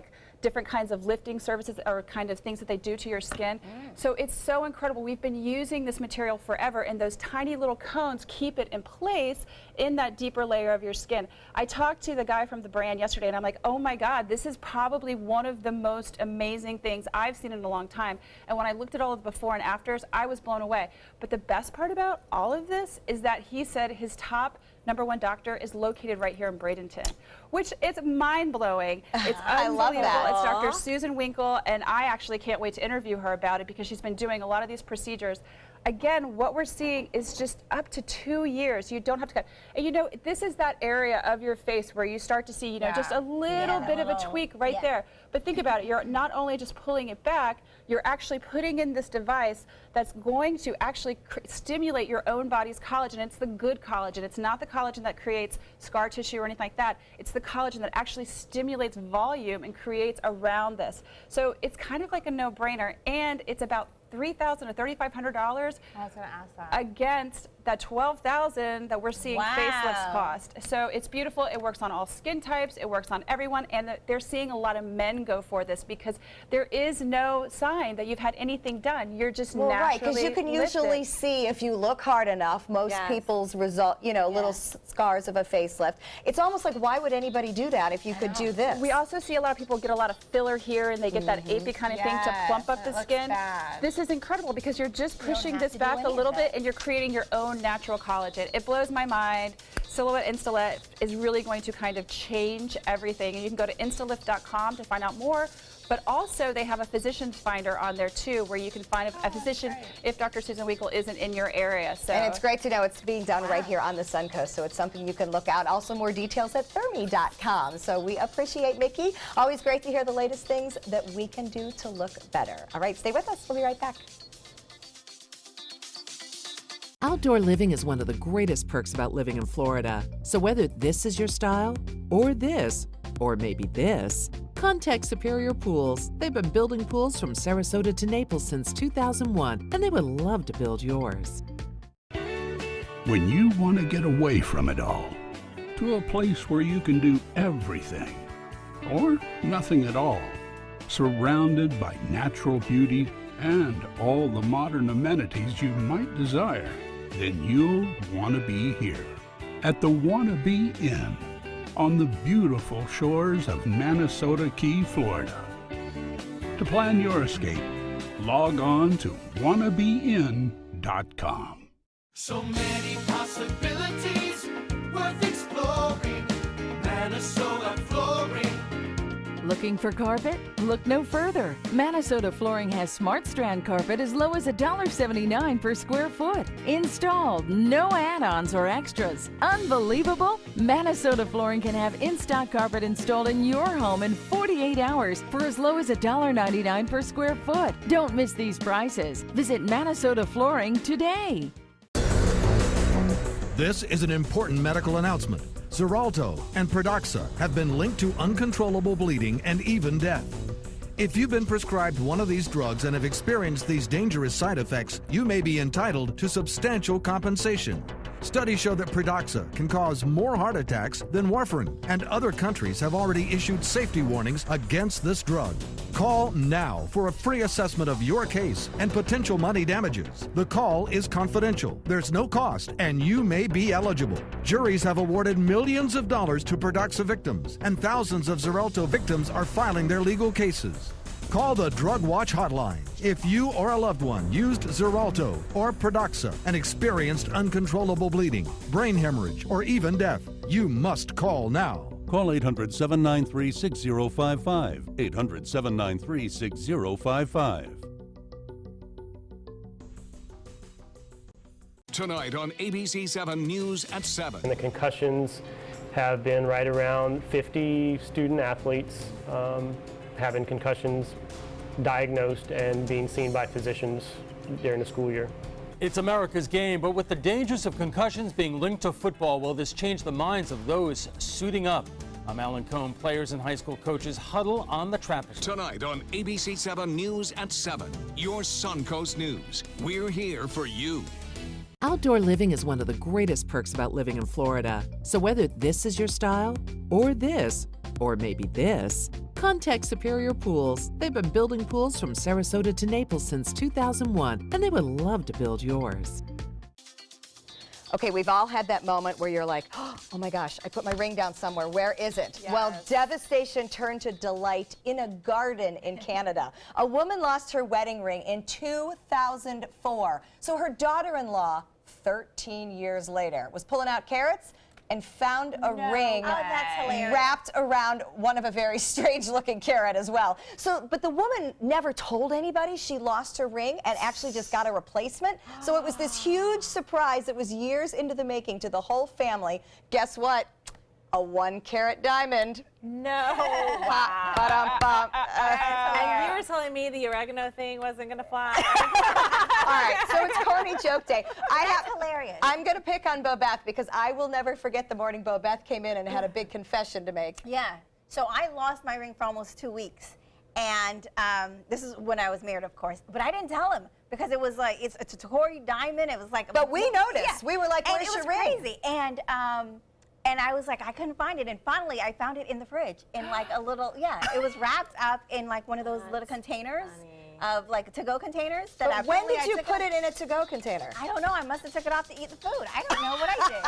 different kinds of lifting services or kind of things that they do to your skin. So it's so incredible. We've been using this material forever, and those tiny little cones keep it in place in that deeper layer of your skin. I talked to the guy from the brand yesterday, and I'm like, oh my God, this is probably one of the most amazing things I've seen in a long time. And when I looked at all of the before and afters, I was blown away. But the best part about all of this is that he said his top #1 doctor is located right here in Bradenton, which is mind-blowing. It's unbelievable. I love that. It's Dr. Susan Winkle, and I actually can't wait to interview her about it because she's been doing a lot of these procedures. Again, what we're seeing is just up to 2 years. You don't have to cut. And you know, this is that area of your face where you start to see, you know, just a little bit of a tweak right there. But think about it. You're not only just pulling it back, you're actually putting in this device that's going to actually stimulate your own body's collagen. It's the good collagen. It's not the collagen that creates scar tissue or anything like that. It's the collagen that actually stimulates volume and creates around this. So it's kind of like a no-brainer, and it's about $3,000 to $3,500 I was going to ask that. against that $12,000 that we're seeing facelifts cost. So it's beautiful. It works on all skin types. It works on everyone, and they're seeing a lot of men go for this because there is no sign that you've had anything done. You're just naturally right, because you can usually lifted. see if you look hard enough most people's result, you know, little scars of a facelift. It's almost like, why would anybody do that if you could do this? We also see a lot of people get a lot of filler here, and they get that apey kind of thing to plump up the skin. This is incredible because you're just pushing this back a little bit, and you're creating your own natural collagen. It blows my mind. Silhouette Instalift is really going to kind of change everything, and you can go to instalift.com to find out more. But also they have a physician's finder on there too, where you can find a physician if Dr. Susan Winkle isn't in your area. So. And it's great to know it's being done right here on the Suncoast, so it's something you can look out. Also more details at thermi.com. So we appreciate Mickey. Always great to hear the latest things that we can do to look better. All right, stay with us. We'll be right back. Outdoor living is one of the greatest perks about living in Florida. So whether this is your style, or this, or maybe this, contact Superior Pools. They've been building pools from Sarasota to Naples since 2001, and they would love to build yours. When you want to get away from it all, to a place where you can do everything, or nothing at all, surrounded by natural beauty and all the modern amenities you might desire, then you'll want to be here at the Wanna Be Inn on the beautiful shores of Manasota Key, Florida. To plan your escape, log on to wannabein.com. So many possibilities worth exploring. Manasota Flooring. Looking for carpet? Look no further. Manasota Flooring has Smart Strand carpet as low as $1.79 per square foot. Installed, no add-ons or extras. Unbelievable? Manasota Flooring can have in-stock carpet installed in your home in 48 hours for as low as $1.99 per square foot. Don't miss these prices. Visit Manasota Flooring today. This is an important medical announcement. Xarelto and Pradaxa have been linked to uncontrollable bleeding and even death. If you've been prescribed one of these drugs and have experienced these dangerous side effects, you may be entitled to substantial compensation. Studies show that Pradaxa can cause more heart attacks than warfarin, and other countries have already issued safety warnings against this drug. Call now for a free assessment of your case and potential money damages. The call is confidential. There's no cost, and you may be eligible. Juries have awarded millions of dollars to Pradaxa victims, and thousands of Xarelto victims are filing their legal cases. Call the Drug Watch hotline. If you or a loved one used Xarelto or Pradaxa and experienced uncontrollable bleeding, brain hemorrhage, or even death, you must call now. Call 800-793-6055. 800-793-6055. Tonight on ABC 7 News at 7. And the concussions have been right around 50 student athletes having concussions diagnosed and being seen by physicians during the school year. It's America's game, but with the dangers of concussions being linked to football, will this change the minds of those suiting up? I'm Alan Cohn. Players and high school coaches huddle on the Trappist. Tonight on ABC 7 News at 7, your Suncoast News. We're here for you. Outdoor living is one of the greatest perks about living in Florida. So whether this is your style, or this, or maybe this, contact Superior Pools. They've been building pools from Sarasota to Naples since 2001, and they would love to build yours. Okay, we've all had that moment where you're like, oh my gosh, I put my ring down somewhere. Where is it? Yes. Well, devastation turned to delight in a garden in Canada. A woman lost her wedding ring in 2004. So her daughter-in-law, 13 years later, was pulling out carrots and found a ring wrapped around one of a very strange looking carrot as well. So, but the woman never told anybody she lost her ring and actually just got a replacement. So it was this huge surprise. It was years into the making to the whole family. Guess what? A 1-carat diamond. No. Wow. And you were telling me the oregano thing wasn't going to fly. All right, so it's corny joke day. That's hilarious. I'm going to pick on Bobeth because I will never forget the morning Bobeth came in and had a big confession to make. Yeah. So I lost my ring for almost 2 weeks. And this is when I was married, of course. But I didn't tell him because it was like, it's a Tory diamond. It was like. But we noticed. Yeah. We were like, where's your ring? It was crazy. And I was like, I couldn't find it. And finally, I found it in the fridge in like a little, it was wrapped up in like one of those little containers of like to-go containers. But when did you put it in a to-go container? I don't know. I must have took it off to eat the food. I don't know what I did.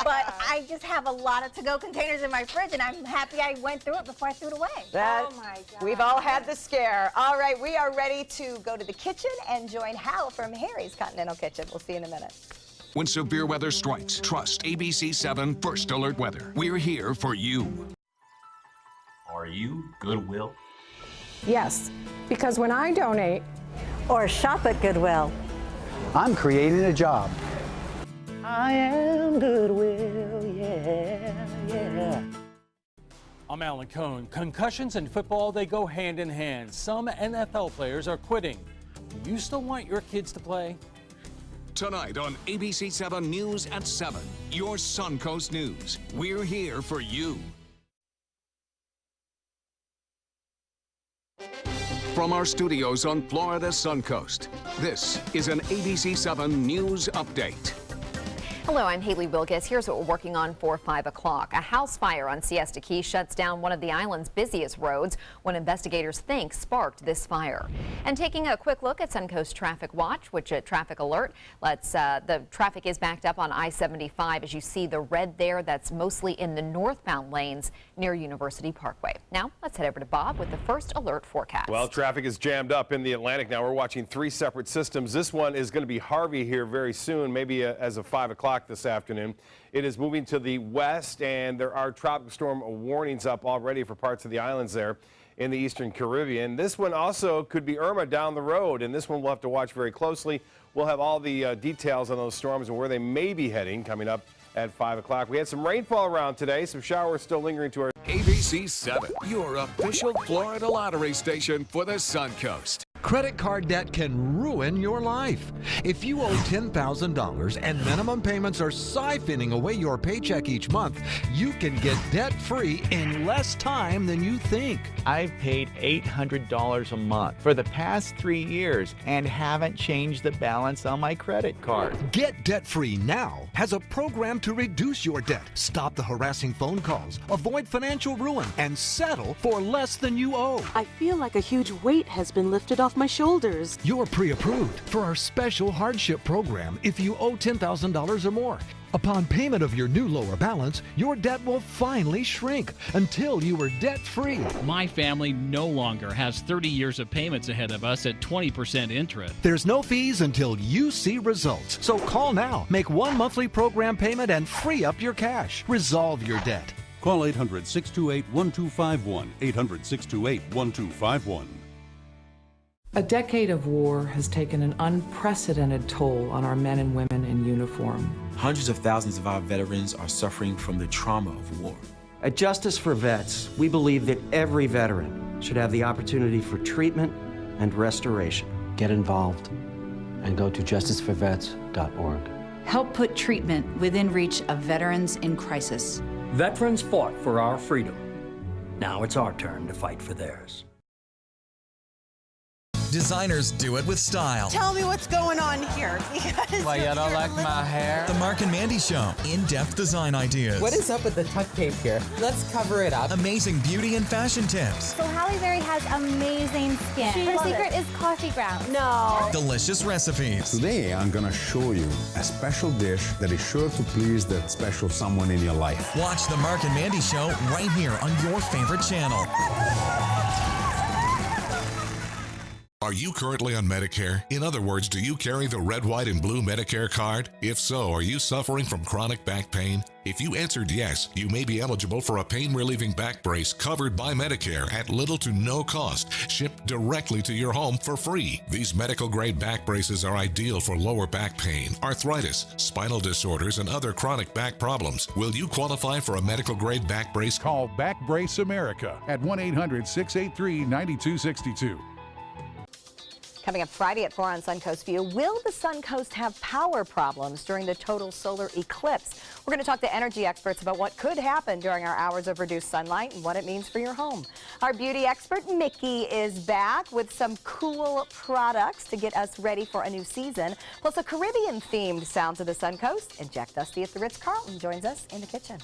But I just have a lot of to-go containers in my fridge, and I'm happy I went through it before I threw it away. Oh my God. We've all had the scare. All right, we are ready to go to the kitchen and join Hal from Harry's Continental Kitchen. We'll see you in a minute. When severe weather strikes, trust ABC 7 First Alert Weather. We're here for you. Are you Goodwill? Yes, because when I donate or shop at Goodwill, I'm creating a job. I am Goodwill, yeah. I'm Alan Cohn. Concussions and football, they go hand in hand. Some NFL players are quitting. Do you still want your kids to play? Tonight on ABC 7 News at 7, your Suncoast News. We're here for you. From our studios on Florida's Suncoast, this is an ABC 7 News Update. Hello, I'm Haley Wilkes. Here's what we're working on for 5 o'clock. A house fire on Siesta Key shuts down one of the island's busiest roads, what investigators think sparked this fire. And taking a quick look at Suncoast Traffic Watch, which at Traffic Alert lets the traffic is backed up on I-75 as you see the red there. That's mostly in the northbound lanes near University Parkway. Now let's head over to Bob with the first alert forecast. Well, traffic is jammed up in the Atlantic now. We're watching 3 separate systems. This one is going to be Harvey here very soon, maybe as of 5 o'clock this afternoon. It is moving to the west, and there are tropical storm warnings up already for parts of the islands there in the eastern Caribbean. This one also could be Irma down the road, and this one we'll have to watch very closely. We'll have all the details on those storms and where they may be heading coming up at 5 o'clock. We had some rainfall around today, some showers still lingering to our ABC 7, your official Florida lottery station for the Suncoast. Credit card debt can ruin your life. If you owe $10,000 and minimum payments are siphoning away your paycheck each month, you can get debt-free in less time than you think. I've paid $800 a month for the past 3 years and haven't changed the balance on my credit card. Get debt-free now has a program to reduce your debt, stop the harassing phone calls, avoid financial ruin, and settle for less than you owe. I feel like a huge weight has been lifted off my shoulders. You're pre-approved for our special hardship program if you owe $10,000 or more. Upon payment of your new lower balance, your debt will finally shrink until you are debt-free. My family no longer has 30 years of payments ahead of us at 20% interest. There's no fees until you see results. So call now, make one monthly program payment, and free up your cash. Resolve your debt. Call 800-628-1251, 800-628-1251. A decade of war has taken an unprecedented toll on our men and women in uniform. Hundreds of thousands of our veterans are suffering from the trauma of war. At Justice for Vets, we believe that every veteran should have the opportunity for treatment and restoration. Get involved and go to justiceforvets.org. Help put treatment within reach of veterans in crisis. Veterans fought for our freedom. Now it's our turn to fight for theirs. Designers do it with style. Tell me what's going on here. Because why, you don't like my hair? The Mark and Mandy Show. In-depth design ideas. What is up with the tuck tape here? Let's cover it up. Amazing beauty and fashion tips. So Halle Berry has amazing skin. Her secret is coffee grounds. No. Delicious recipes. Today, I'm going to show you a special dish that is sure to please that special someone in your life. Watch The Mark and Mandy Show right here on your favorite channel. Are you currently on Medicare? In other words, do you carry the red, white, and blue Medicare card? If so, are you suffering from chronic back pain? If you answered yes, you may be eligible for a pain-relieving back brace covered by Medicare at little to no cost, shipped directly to your home for free. These medical-grade back braces are ideal for lower back pain, arthritis, spinal disorders, and other chronic back problems. Will you qualify for a medical-grade back brace? Call Back Brace America at 1-800-683-9262. Coming up Friday at 4 on Suncoast View, will the Suncoast have power problems during the total solar eclipse? We're going to talk to energy experts about what could happen during our hours of reduced sunlight and what it means for your home. Our beauty expert, Mickey, is back with some cool products to get us ready for a new season, plus a Caribbean-themed Sounds of the Suncoast. And Jack Dusty at the Ritz-Carlton joins us in the kitchen.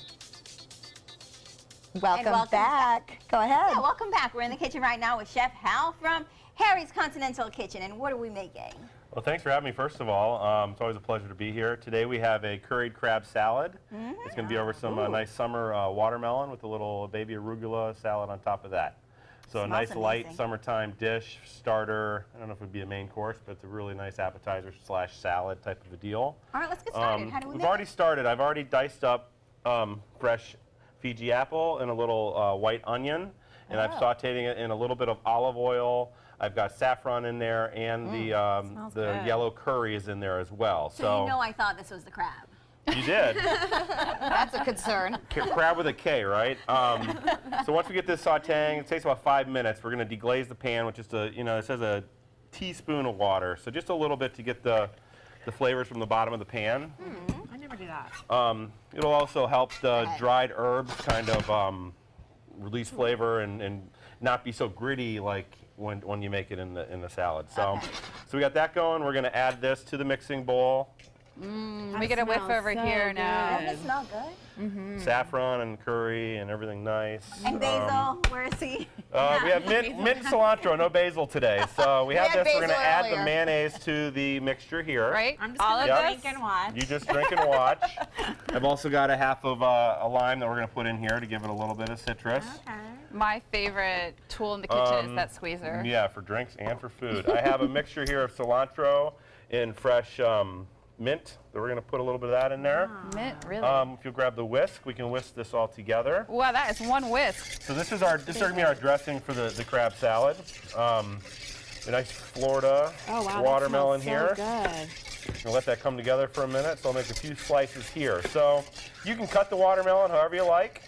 Welcome back. Go ahead. Yeah, welcome back. We're in the kitchen right now with Chef Hal from Harry's Continental Kitchen. And what are we making? Well, thanks for having me, first of all. It's always a pleasure to be here. Today we have a curried crab salad. It's going to be over some nice summer watermelon with a little baby arugula salad on top of that. So a nice light summertime dish, starter. I don't know if it would be a main course, but it's a really nice appetizer / salad type of a deal. All right, let's get started. How do we make We've already started. I've already diced up fresh Fiji apple and a little white onion, and I'm sauteing it in a little bit of olive oil. I've got saffron in there, and the yellow curry is in there as well. So you know I thought this was the crab. You did. That's a concern. Crab with a K, right? So once we get this sauteing, it takes about 5 minutes. We're going to deglaze the pan with just a, it says a teaspoon of water. So just a little bit to get the flavors from the bottom of the pan. I never do that. It'll also help the dried herbs kind of release flavor and not be so gritty like when you make it in the salad. So we got that going. We're going to add this to the mixing bowl. We get a whiff over here now. Doesn't it smell good? Saffron and curry and everything nice. And basil, where is he? We have mint and cilantro, no basil today. So we have this. We're going to add the mayonnaise to the mixture here. Right? I'm just going to drink and watch. You just drink and watch. I've also got a half of a lime that we're going to put in here to give it a little bit of citrus. Okay. My favorite tool in the kitchen is that squeezer. Yeah, for drinks and for food. I have a mixture here of cilantro and fresh mint that we're going to put a little bit of that in there. Mint, really? If you'll grab the whisk, we can whisk this all together. Wow, that is one whisk. So this is going to be our dressing for the crab salad. A nice Florida watermelon here. Good. We'll let that come together for a minute. So I'll make a few slices here. So you can cut the watermelon however you like.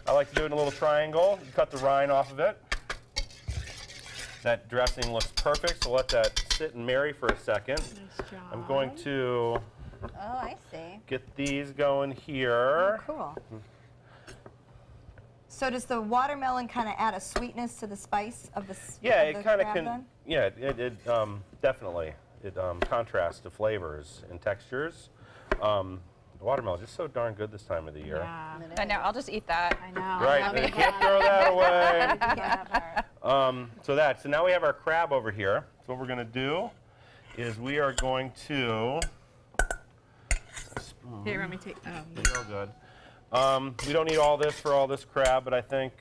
I like to do it in a little triangle. You cut the rind off of it. That dressing looks perfect, so let that sit and marry for a second. Nice job. I'm going to get these going here. Oh, cool. So does the watermelon kind of add a sweetness to the spice of the Yeah, it kind of crab can. then? Yeah, it definitely. It contrasts to flavors and textures. The watermelon is just so darn good this time of the year. Yeah. I know. I'll just eat that. I know. Right. You can't throw that away. So now we have our crab over here. So what we're going to do is we are going to. Here, let me take. Real good. We don't need all this for all this crab, but I think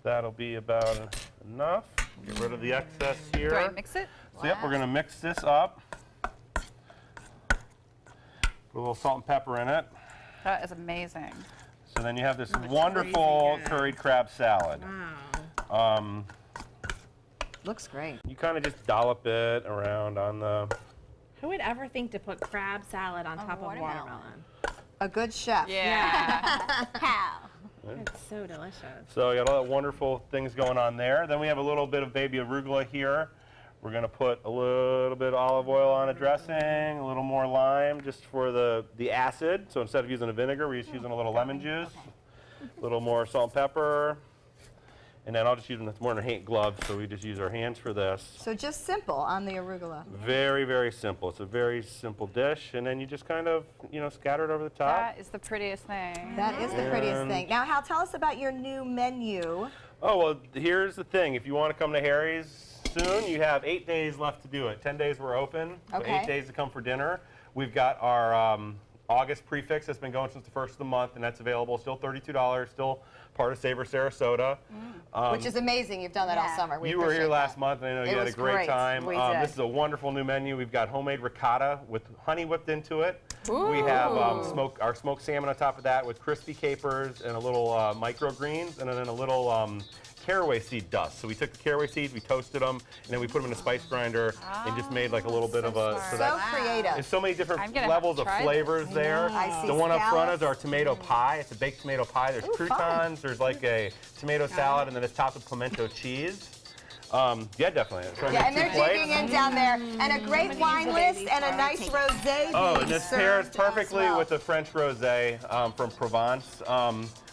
that'll be about enough. Get rid of the excess here. Do I mix it? So yep, we're going to mix this up. Put a little salt and pepper in it. That is amazing. So then you have this wonderful curried crab salad. Wow. Looks great. You kind of just dollop it around on the. Who would ever think to put crab salad on top of watermelon? A good chef. Yeah. How? It's so delicious. So you got all that wonderful things going on there. Then we have a little bit of baby arugula here. We're going to put a little bit of olive oil on a dressing, a little more lime just for the acid. So instead of using a vinegar, we're just using a little lemon juice. A little more salt and pepper. And then I'll just use them. That's more than hand gloves, so we just use our hands for this. So just simple on the arugula. Very, very simple. It's a very simple dish, and then you just kind of, scatter it over the top. That is the prettiest thing. That is the prettiest thing. Now, Hal, tell us about your new menu. Oh, well, here's the thing. If you want to come to Harry's soon, you have 8 days left to do it. 10 days we're open, so 8 days to come for dinner. We've got our August prefix that's been going since the first of the month, and that's available. Still $32, still part of Savor Sarasota. Which is amazing. You've done that all summer. You were here last month, and I know you had a great time. We did. This is a wonderful new menu. We've got homemade ricotta with honey whipped into it. We have our smoked salmon on top of that with crispy capers and a little microgreens, and then a little caraway seed dust. So we took the caraway seeds, we toasted them, and then we put them in a spice grinder and just made like a little bit of a... So creative. There's so many different levels of flavors there. The one up front is our tomato pie. It's a baked tomato pie. There's croutons, there's like a tomato salad, and then it's topped with pimento cheese. Yeah, definitely. So and they're digging in down there. And a great wine list and a nice rosé. Oh, and this pairs perfectly with the French rosé from Provence.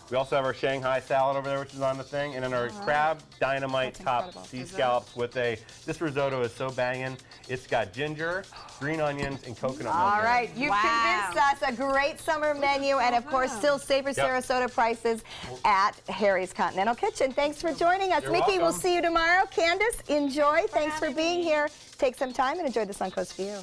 We also have our Shanghai salad over there, which is on the thing, and then our crab dynamite top sea scallops with this risotto is so banging. It's got ginger, green onions, and coconut milk. All right, you've convinced us. A great summer menu, and of course, still Savor Sarasota prices at Harry's Continental Kitchen. Thanks for joining us. You're Mickey, welcome. we'll see you tomorrow. Candace, enjoy. Thanks for being here. Take some time and enjoy the Suncoast view.